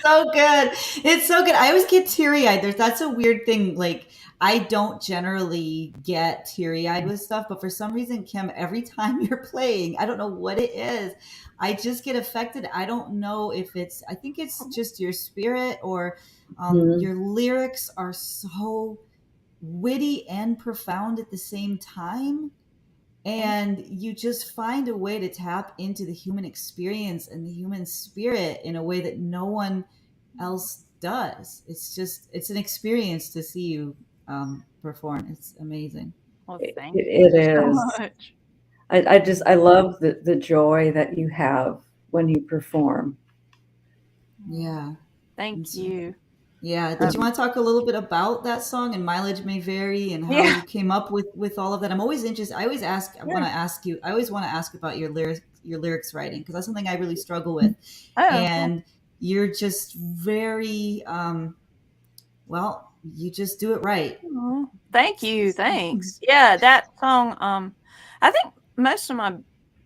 so good. It's so good. I always get teary eyed. That's a weird thing. Like, I don't generally get teary eyed with stuff, but for some reason, Kim, every time you're playing, I don't know what it is. I just get affected. I don't know if I think it's just your spirit or Mhm. your lyrics are so witty and profound at the same time. And you just find a way to tap into the human experience and the human spirit in a way that no one else does. It's an experience to see you perform. It's amazing. Well, It, thank you it so is. much. I love the joy that you have when you perform. Yeah. Thank you. Yeah. Did you Um, want to talk a little bit about that song and Mileage May Vary and how yeah, you came up with all of that? I'm always interested. sure. I always want to ask about your lyrics writing because that's something I really struggle with. Oh, cool. And you're just very, well, you just do it right. Aw, thank you. Thanks. Yeah, that song. I think most of my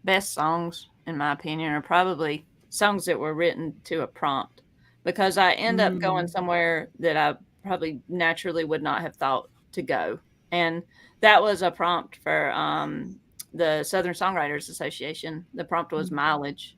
best songs, in my opinion, are probably songs that were written to a prompt because I end up going Mm. somewhere that I probably naturally would not have thought to go. And that was a prompt for the Southern Songwriters Association. The prompt was mileage.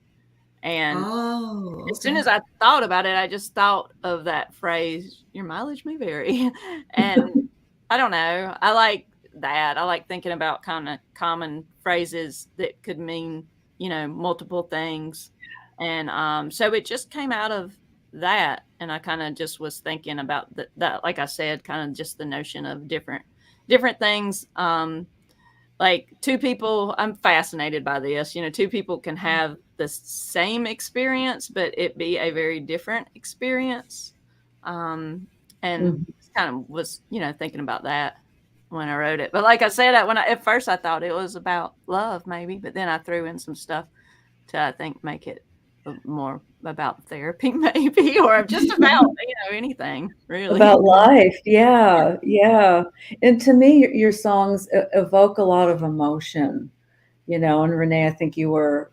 And Oh, as soon okay. as I thought about it, I just thought of that phrase, your mileage may vary. And I don't know. I like that. I like thinking about kind of common phrases that could mean, multiple things. And so it just came out of that. And I kind of just was thinking about that, like I said, kind of just the notion of different things. Like two people, I'm fascinated by this. Two people can have the same experience, but it be a very different experience. Um, and Mhm. kind of was, thinking about that when I wrote it. But like I said, at first I thought it was about love, maybe, but then I threw in some stuff to, I think, make it more about therapy, maybe, or just about, anything really. About life, yeah, yeah. And to me, your songs evoke a lot of emotion, and Renee, I think you were,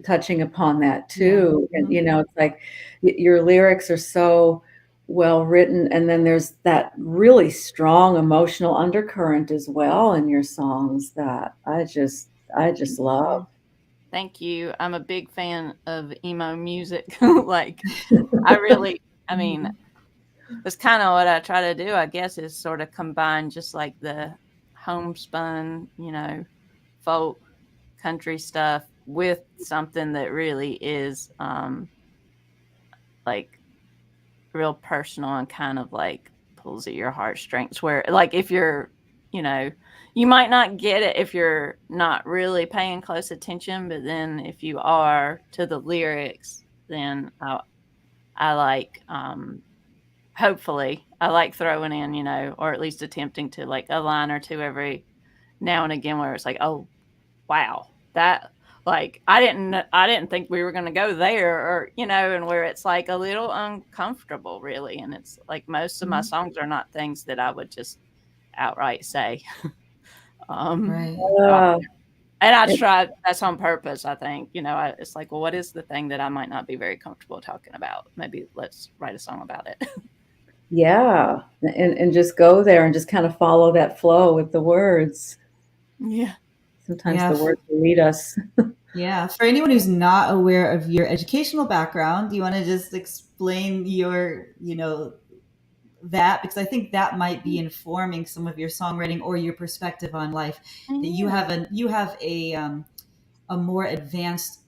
touching upon that Yeah. too. And, Mhm. it's like your lyrics are so well written. And then there's that really strong emotional undercurrent as well in your songs that I just Thank love. you. Thank you. I'm a big fan of emo music. Like, I really, I mean, Mhm. that's kind of what I try to do, I guess, is sort of combine just like the homespun, folk country stuff with something that really is like real personal and kind of like pulls at your heartstrings. Where, like, if you're, you know, you might not get it if you're not really paying close attention, but then if you are to the lyrics, then I like hopefully I like throwing in, or at least attempting to, like, a line or two every now and again where it's like, oh wow, that, like, I didn't think we were going to go there, or, and where it's like a little uncomfortable really. And it's like most of my Mhm. songs are not things that I would just outright say. Right. So Yeah. and I It- try, that's on purpose, I think. It's like, well, what is the thing that I might not be very comfortable talking about? Maybe let's write a song about it. yeah. And just go there and just kind of follow that flow with the words. Yeah. Sometimes Yeah. the words will lead us. Yeah. For anyone who's not aware of your educational background, do you want to just explain that? Because I think that might be informing some of your songwriting or your perspective on life. That Yeah. you have a more advanced,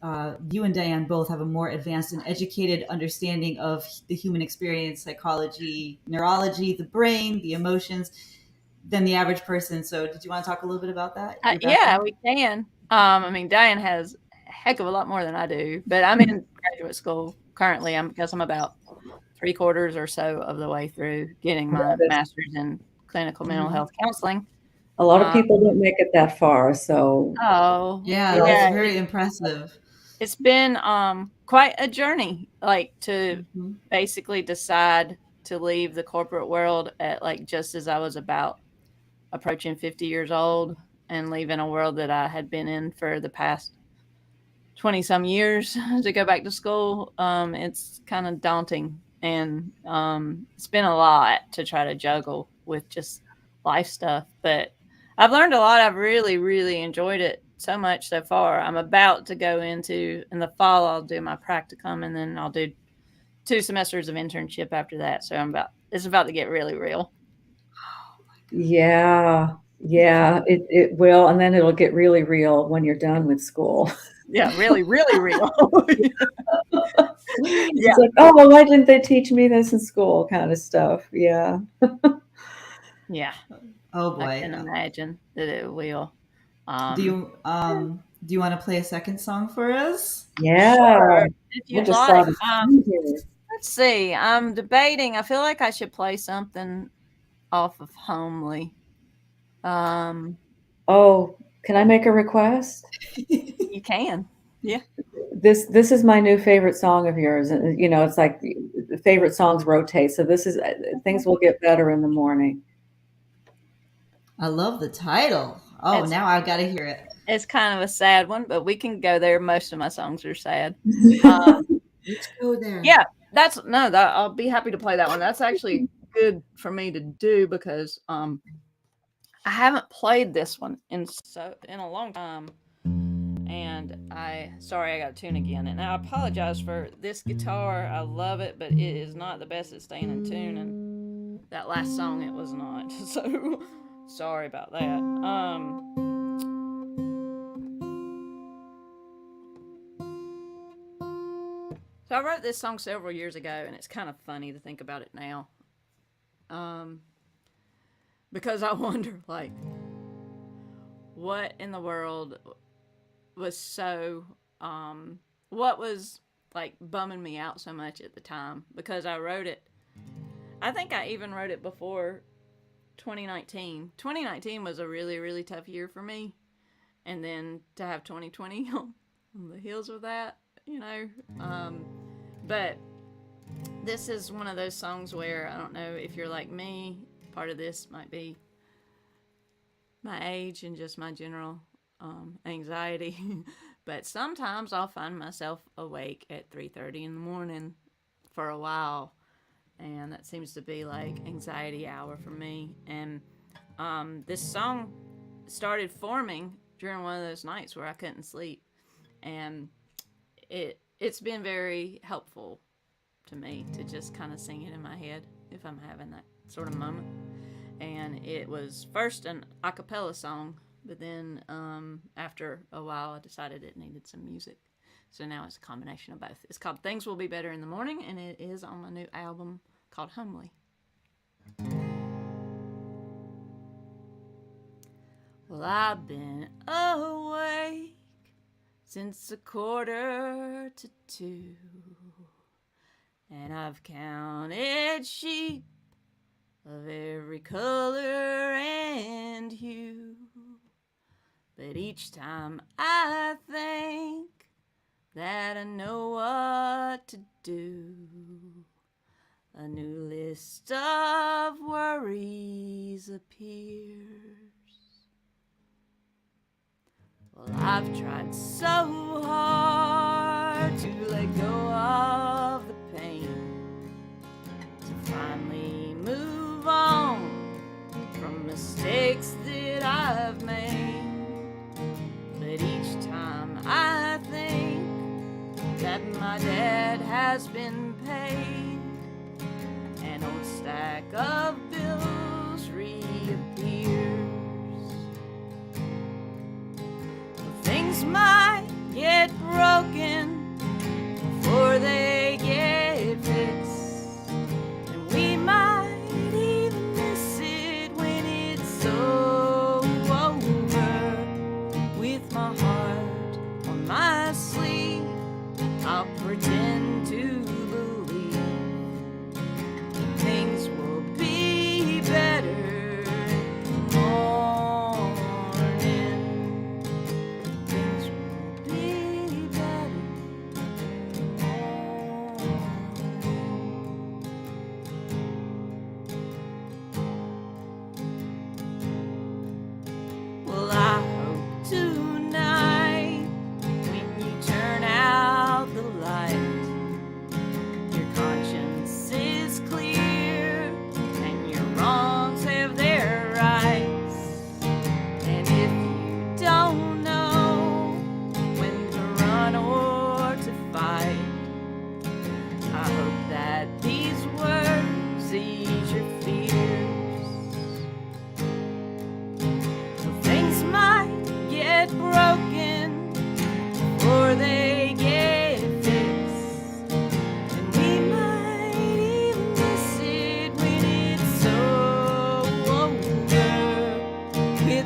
you and Diane both have a more advanced and educated understanding of the human experience, psychology, neurology, the brain, the emotions than the average person. So did you want to talk a little bit about that, your Yeah, background? we can. I mean, Diane has a heck of a lot more than I do, but I'm in graduate school currently. I'm about 3/4 or so of the way through getting my That is, master's in clinical mental Mhm. health counseling. a lot of Um, people don't make it that far. So, oh, Yeah, that's yeah, very impressive. it's been quite a journey, like, to Mhm. basically decide to leave the corporate world at, like, just as I was about approaching 50 years old, and leaving a world that I had been in for the past 20 some years to go back to school. It's kind of daunting, and it's been a lot to try to juggle with just life stuff, but I've learned a lot. I've really, really enjoyed it so much so far. I'm about to go into, in the fall, I'll do my practicum, and then I'll do 2 semesters of internship after that. So it's about to get really real. Yeah. It will, and then it'll get really real when you're done with school. Yeah, really, really real. It's like, oh, well, why didn't they teach me this in school? Kind of stuff. Yeah. Yeah. Oh boy. I can imagine that it will. Do you want to play a second song for us? Yeah. Sure, if you'd just like. saw Let's see. I'm debating. I feel like I should play something off of Homely. Oh, can I make a request? You can. Yeah. This is my new favorite song of yours, and it's like favorite songs rotate. So this is Things Will Get Better in the Morning. I love the title. Oh, now I've got to hear it. It's kind of a sad one, but we can go there. Most of my songs are sad. Let's go there. Yeah, I'll be happy to play that one. That's actually good for me to do because I haven't played this one in a long time. And I got to tune again. And I apologize for this guitar. I love it, but it is not the best at staying in tune. And that last song, it was not. So sorry about that. So I wrote this song several years ago, and it's kind of funny to think about it now. Because I wonder, like, what in the world was so, what was, like, bumming me out so much at the time? Because I wrote it, I think I even wrote it before 2019. 2019 was a really, really tough year for me. And then to have 2020 on the heels of that, but this is one of those songs where, I don't know if you're like me, part of this might be my age and just my general anxiety, but sometimes I'll find myself awake at 3:30 in the morning for a while, and that seems to be like anxiety hour for me. And this song started forming during one of those nights where I couldn't sleep, and it's been very helpful to me to just kind of sing it in my head if I'm having that sort of moment. And it was first an a cappella song, but then after a while I decided it needed some music, so now it's a combination of both. It's called Things Will Be Better in the Morning, and it is on my new album called Homely. Well, I've been awake since 1:45, and I've counted sheep of every color and hue, but each time I think that I know what to do, a new list of worries appears. Well, I've tried so hard to let go of the pain, to finally move on from mistakes that I've made. But each time I think that my debt has been paid, an old stack of bills reappears. Things might get broken before they get fixed, and we might even miss it when it's so over. With my heart on my sleeve, I'll pretend to believe things will be better in the morning. Things will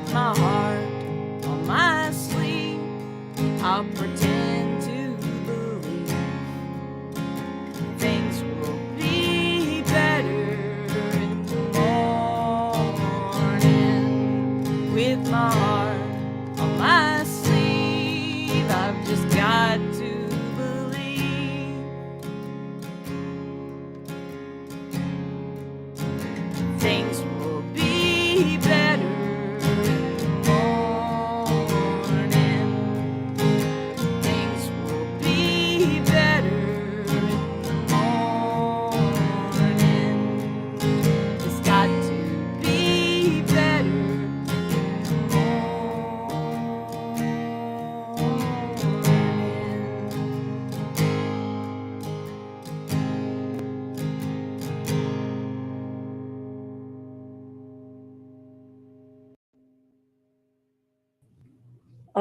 with my heart on my sleeve. I'll pretend to believe things will be better in the morning. With my heart on my sleeve, I've just got to believe things will be better in the morning. Things will be better in the morning. It's got to be better in the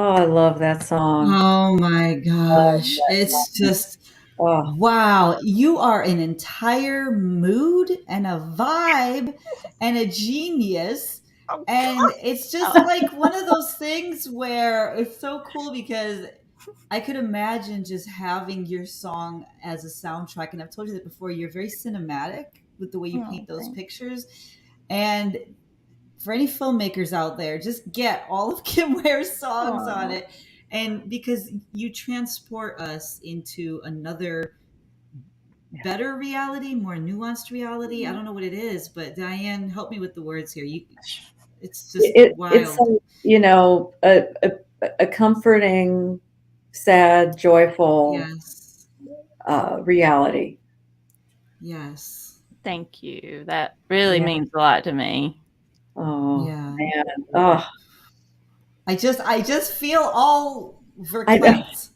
Oh, I love that song. Oh my gosh. It's just, Oh, wow. You are an entire mood and a vibe and a genius. Oh, And it's just like one of those things where it's so cool because I could imagine just having your song as a soundtrack. And I've told you that before, you're very cinematic with the way you paint those pictures. And for any filmmakers out there, just get all of Kim Ware's songs on it. And because you transport us into another better reality, more nuanced reality. I don't know what it is, but Diane, help me with the words here. It's just wild. it's like, a comforting, sad, joyful Yes. reality. Yes. thank you. That really Yeah. means a lot to me. Oh, Yeah. man. Oh, I just feel all I know. verklempt,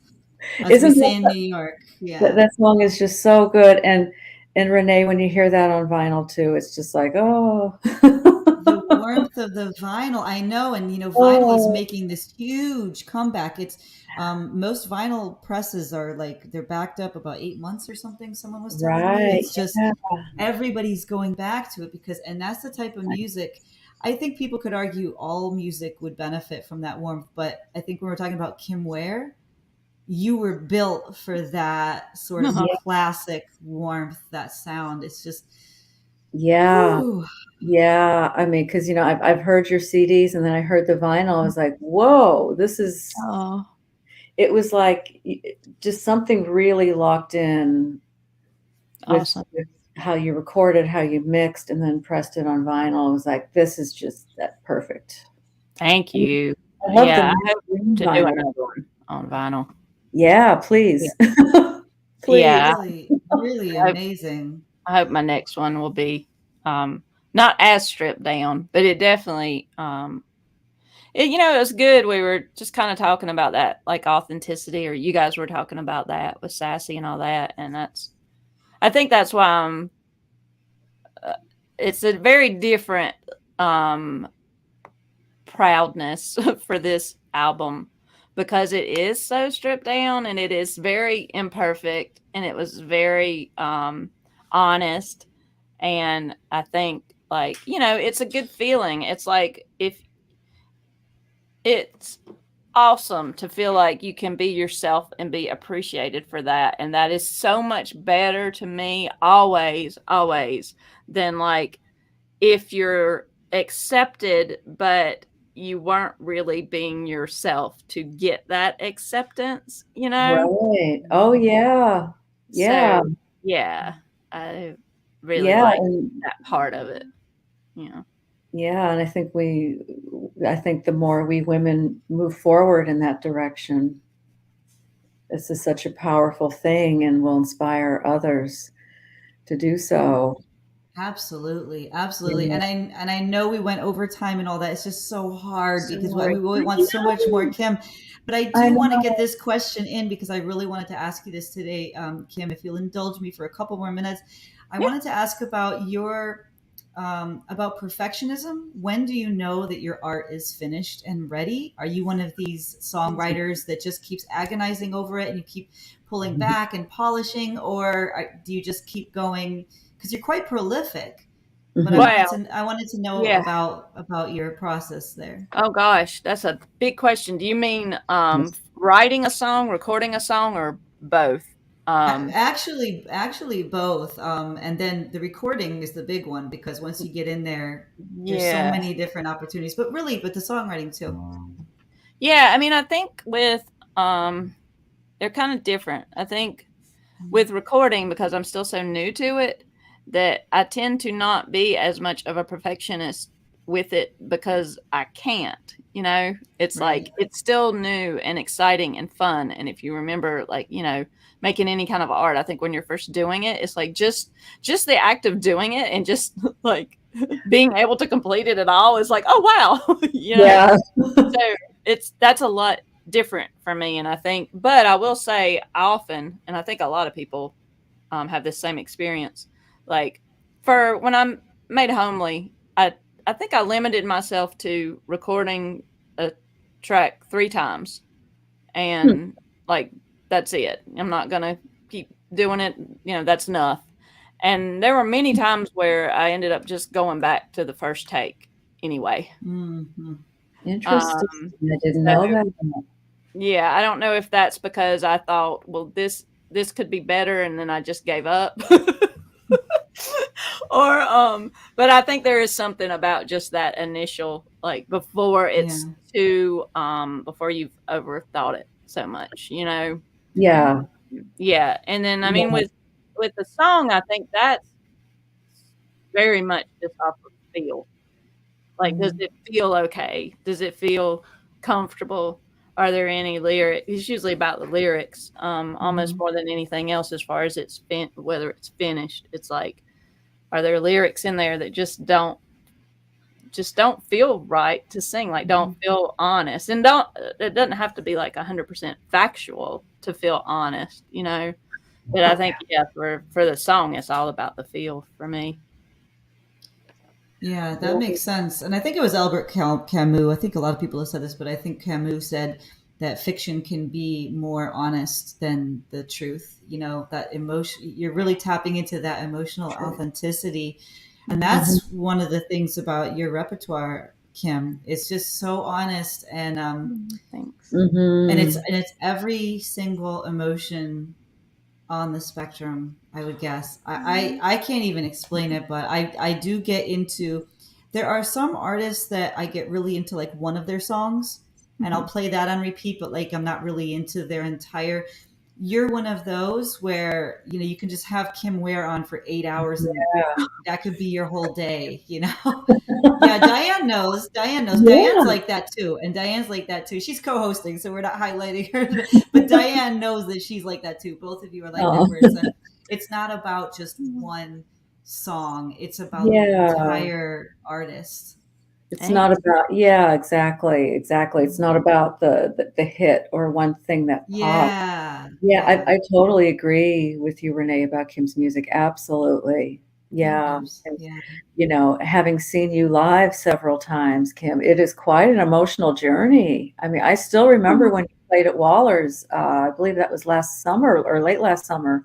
as we Isn't say in New York. Yeah. that song is just so good. And Renee, when you hear that on vinyl too, it's just like, oh. The warmth of the vinyl, I know. And, vinyl is Oh, making this huge comeback. It's most vinyl presses are like, they're backed up about 8 months or something. Someone was telling me right. it's just, Yeah. everybody's going back to it and that's the type of music. I think people could argue all music would benefit from that warmth. But I think when we're talking about Kim Ware, you were built for that sort of classic warmth, that sound. It's just, Yeah. whew. Yeah. I mean, because, I've heard your CDs and then I heard the vinyl. I was like, whoa, this is, Oh, it was like just something really locked in with, awesome. with how you recorded, how you mixed, and then pressed it on vinyl. I was like, this is just that perfect. Thank you. I love Yeah, I the hope to do vinyl. another one on vinyl. Yeah, please. Please. Yeah, Really, really I hope, amazing. I hope my next one will be not as stripped down, but it definitely it was good. We were just kind of talking about that, like authenticity, or you guys were talking about that with Sassy and all that, and I think that's why it's a very different proudness for this album because it is so stripped down and it is very imperfect and it was very honest. And I think, like, it's a good feeling. It's like, if it's awesome to feel like you can be yourself and be appreciated for that. And that is so much better to me, always, always, than like if you're accepted, but you weren't really being yourself to get that acceptance, Right. Oh, yeah. Yeah. So, yeah, I really Yeah. like And that part of it. yeah. And I think the more we women move forward in that direction, this is such a powerful thing and will inspire others to do so. Absolutely, absolutely. Yeah. And I know we went over time and all that. It's just so hard So because I we want so much more, Kim. But I I do want to know. get this question in because I really wanted to ask you this today, Kim. If you'll indulge me for a couple more minutes, I Yeah. wanted to ask about your about perfectionism. When do you know that your art is finished and ready? Are you one of these songwriters that just keeps agonizing over it and you keep pulling back and polishing, or do you just keep going? Because you're quite prolific. But Mhm. I wanted to know Yeah. about your process there. Oh gosh, that's a big question. Do you mean writing a song, recording a song, or both? Um, Actually, both. And then the recording is the big one because once you get in there, there's so yeah. many different opportunities. But really, with the songwriting too. Yeah, I mean, I think with they're kind of different. I think with recording, because I'm still so new to it, that I tend to not be as much of a perfectionist with it because I can't. It's like Right. it's still new and exciting and fun. And if you remember, like, making any kind of art, I think when you're first doing it, it's like just the act of doing it and just like being able to complete it at all is like, oh wow, Yeah. So that's a lot different for me. And I think, but I will say often, and I think a lot of people have this same experience. Like for when I'm made homely, I think I limited myself to recording a track 3 times, Hmm. and like that's it. I'm not gonna keep doing it. That's enough. And there were many times where I ended up just going back to the first take anyway. Hmm. Interesting. Um, I didn't so know that. yeah, I don't know if that's because I thought, well, this could be better, and then I just gave up. Or but I think there is something about just that initial, like, before it's Yeah. too before you've overthought it so much, Yeah. yeah. And then I mean Yeah. with the song, I think that's very much just off of feel. Like, does Mm. it feel okay? Does it feel comfortable? Are there any lyrics? It's usually about the lyrics, almost Hmm. more than anything else, as far as whether it's finished. It's like, are there lyrics in there that just don't feel right to sing? Like, don't Hmm. feel honest, and don't it doesn't have to be like 100% factual to feel honest. But I think, yeah, for the song, it's all about the feel for me. Yeah, that makes sense. And I think it was Albert Camus. I think a lot of people have said this, but I think Camus said that fiction can be more honest than the truth. That emotion, you're really tapping into that emotional True. authenticity. And Mhm. that's one of the things about your repertoire, Kim. It's just so honest, Thanks. Mhm. and it's every single emotion on the spectrum, I would guess. I can't even explain it, but I do get into, there are some artists that I get really into like one of their songs and I'll play that on repeat, but like I'm not really into their entire. You're one of those where, you can just have Kim Ware on for 8 hours and Yeah. that could be your whole day. Yeah, Diane knows. Diane knows. Diane's Yeah. like that too. And Diane's like that too. She's co-hosting, so we're not highlighting her. But Diane knows that she's like that too. Both of you are like that, Oh. where it's not about just one song. It's about the Yeah. entire artist. It's not Thanks. about, yeah, exactly, exactly. It's not about the hit or one thing that pops. Yeah. Yeah, Yeah. I totally agree with you, Renee, about Kim's music. Absolutely. Yeah. And, Yeah. having seen you live several times, Kim, it is quite an emotional journey. I mean, I still remember when you played at Waller's, I believe that was last summer or late last summer.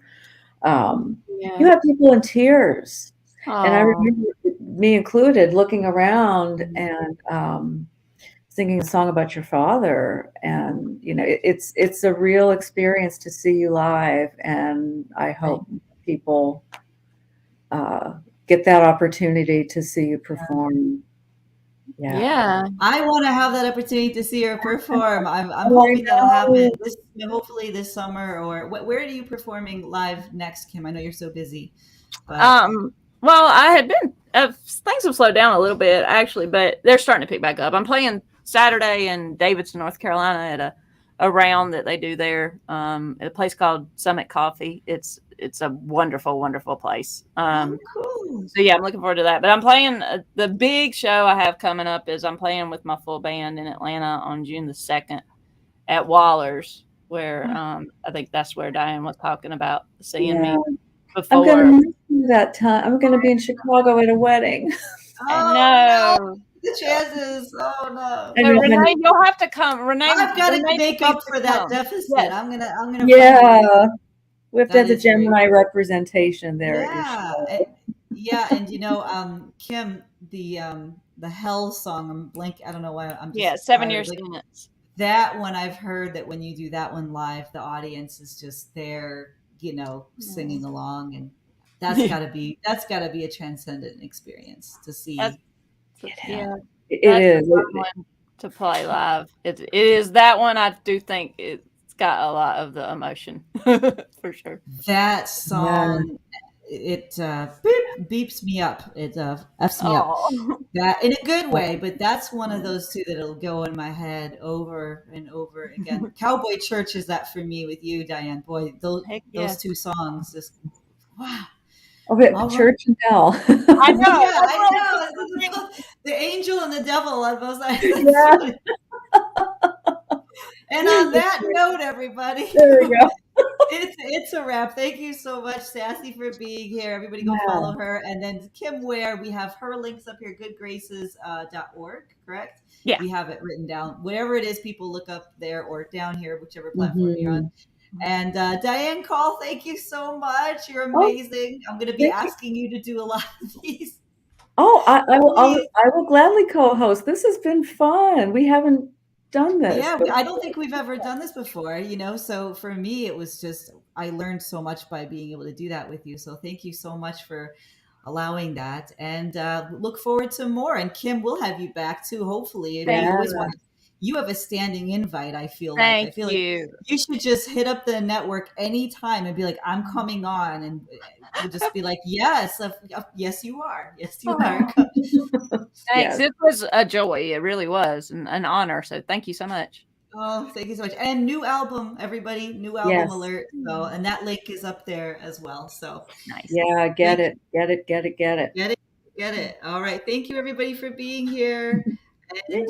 You Yeah. had people in tears. And I Oh, remember, me included, looking around Mhm. and singing a song about your father. And it's a real experience to see you live. And I thanks. hope people uh, get that opportunity to see you perform. Yeah. Yeah. I want to have that opportunity to see her perform. I'm Oh, I hoping that'll happen know. hopefully this summer, or where are you performing live next, Kim? I know you're so busy, but Um, well, I had been things have slowed down a little bit actually, but they're starting to pick back up. I'm playing Saturday in Davidson, North Carolina, at a round that they do there, at a place called Summit Coffee. It's a wonderful, wonderful place. oh, cool. So yeah, I'm looking forward to that. But I'm playing the big show I have coming up is I'm playing with my full band in Atlanta on June the 2nd at Waller's, where I think that's where Diane was talking about seeing Yeah. me I'm going to before. miss you that time. I'm going to be in Chicago at a wedding. I Oh no, know. the chances. Oh no. I So know, Renee, honey. you'll have to come. Renee, I've got to Renee make needs up to for that come. deficit. Yes. I'm gonna find a way. Yeah. We have to That have the is great. Gemini representation there at your Yeah. show. Yeah, and Kim, the Hell song, I don't know why I'm Yeah, just 7 year like sentence. that one. I've heard that when you do that one live, the audience is just there, singing along, and that's gotta be a transcendent experience to That's, see. yeah, It that's a is. fun one to play live. It is that one. I do think it's got a lot of the emotion for sure. That Yeah. song, it beeps me up. It f's me up. Oh, That in a good way, but that's one of those two that'll go in my head over and over again. Cowboy Church is that for me with you, Diane. Boy, those heck those yes. two songs just wow. Okay, All right. church and hell. I know. Yeah, That's I what I know. was thinking. The angel and the devil on both sides. That's Yeah, funny. And on that note, everybody, there we go. it's a wrap. Thank you so much, Sassy, for being here. Everybody go Yeah. follow her. And then Kim Ware, we have her links up here, goodgraces.org, correct? Yeah. We have it written down. Whatever it is, people look up there or down here, whichever platform you're Mhm. on. And Diane Coll, thank you so much. You're Oh, amazing. I'm going to be thank you. asking you to do a lot of these. Oh, Please. I will gladly co-host. This has been fun. We haven't done this, Yeah, but I don't think we've ever done this before, so for me it was just I learned so much by being able to do that with you. So thank you so much for allowing that, and look forward to more. And Kim, we'll have you back too, hopefully. I mean, you yeah, always want you have a standing invite. I feel like Thank you. you should just hit up the network anytime and be like, I'm coming on, and we'll just be like, yes, yes you are, yes you are. Thanks. yes. It was a joy. It really was an honor. So thank you so much. Oh, thank you so much. And new album, everybody, new album Yes. alert. So, and that link is up there as well. So, Nice. Yeah, get thank it. Get it, get it, get it. get it, get it. All right. Thank you everybody for being here. And Yay.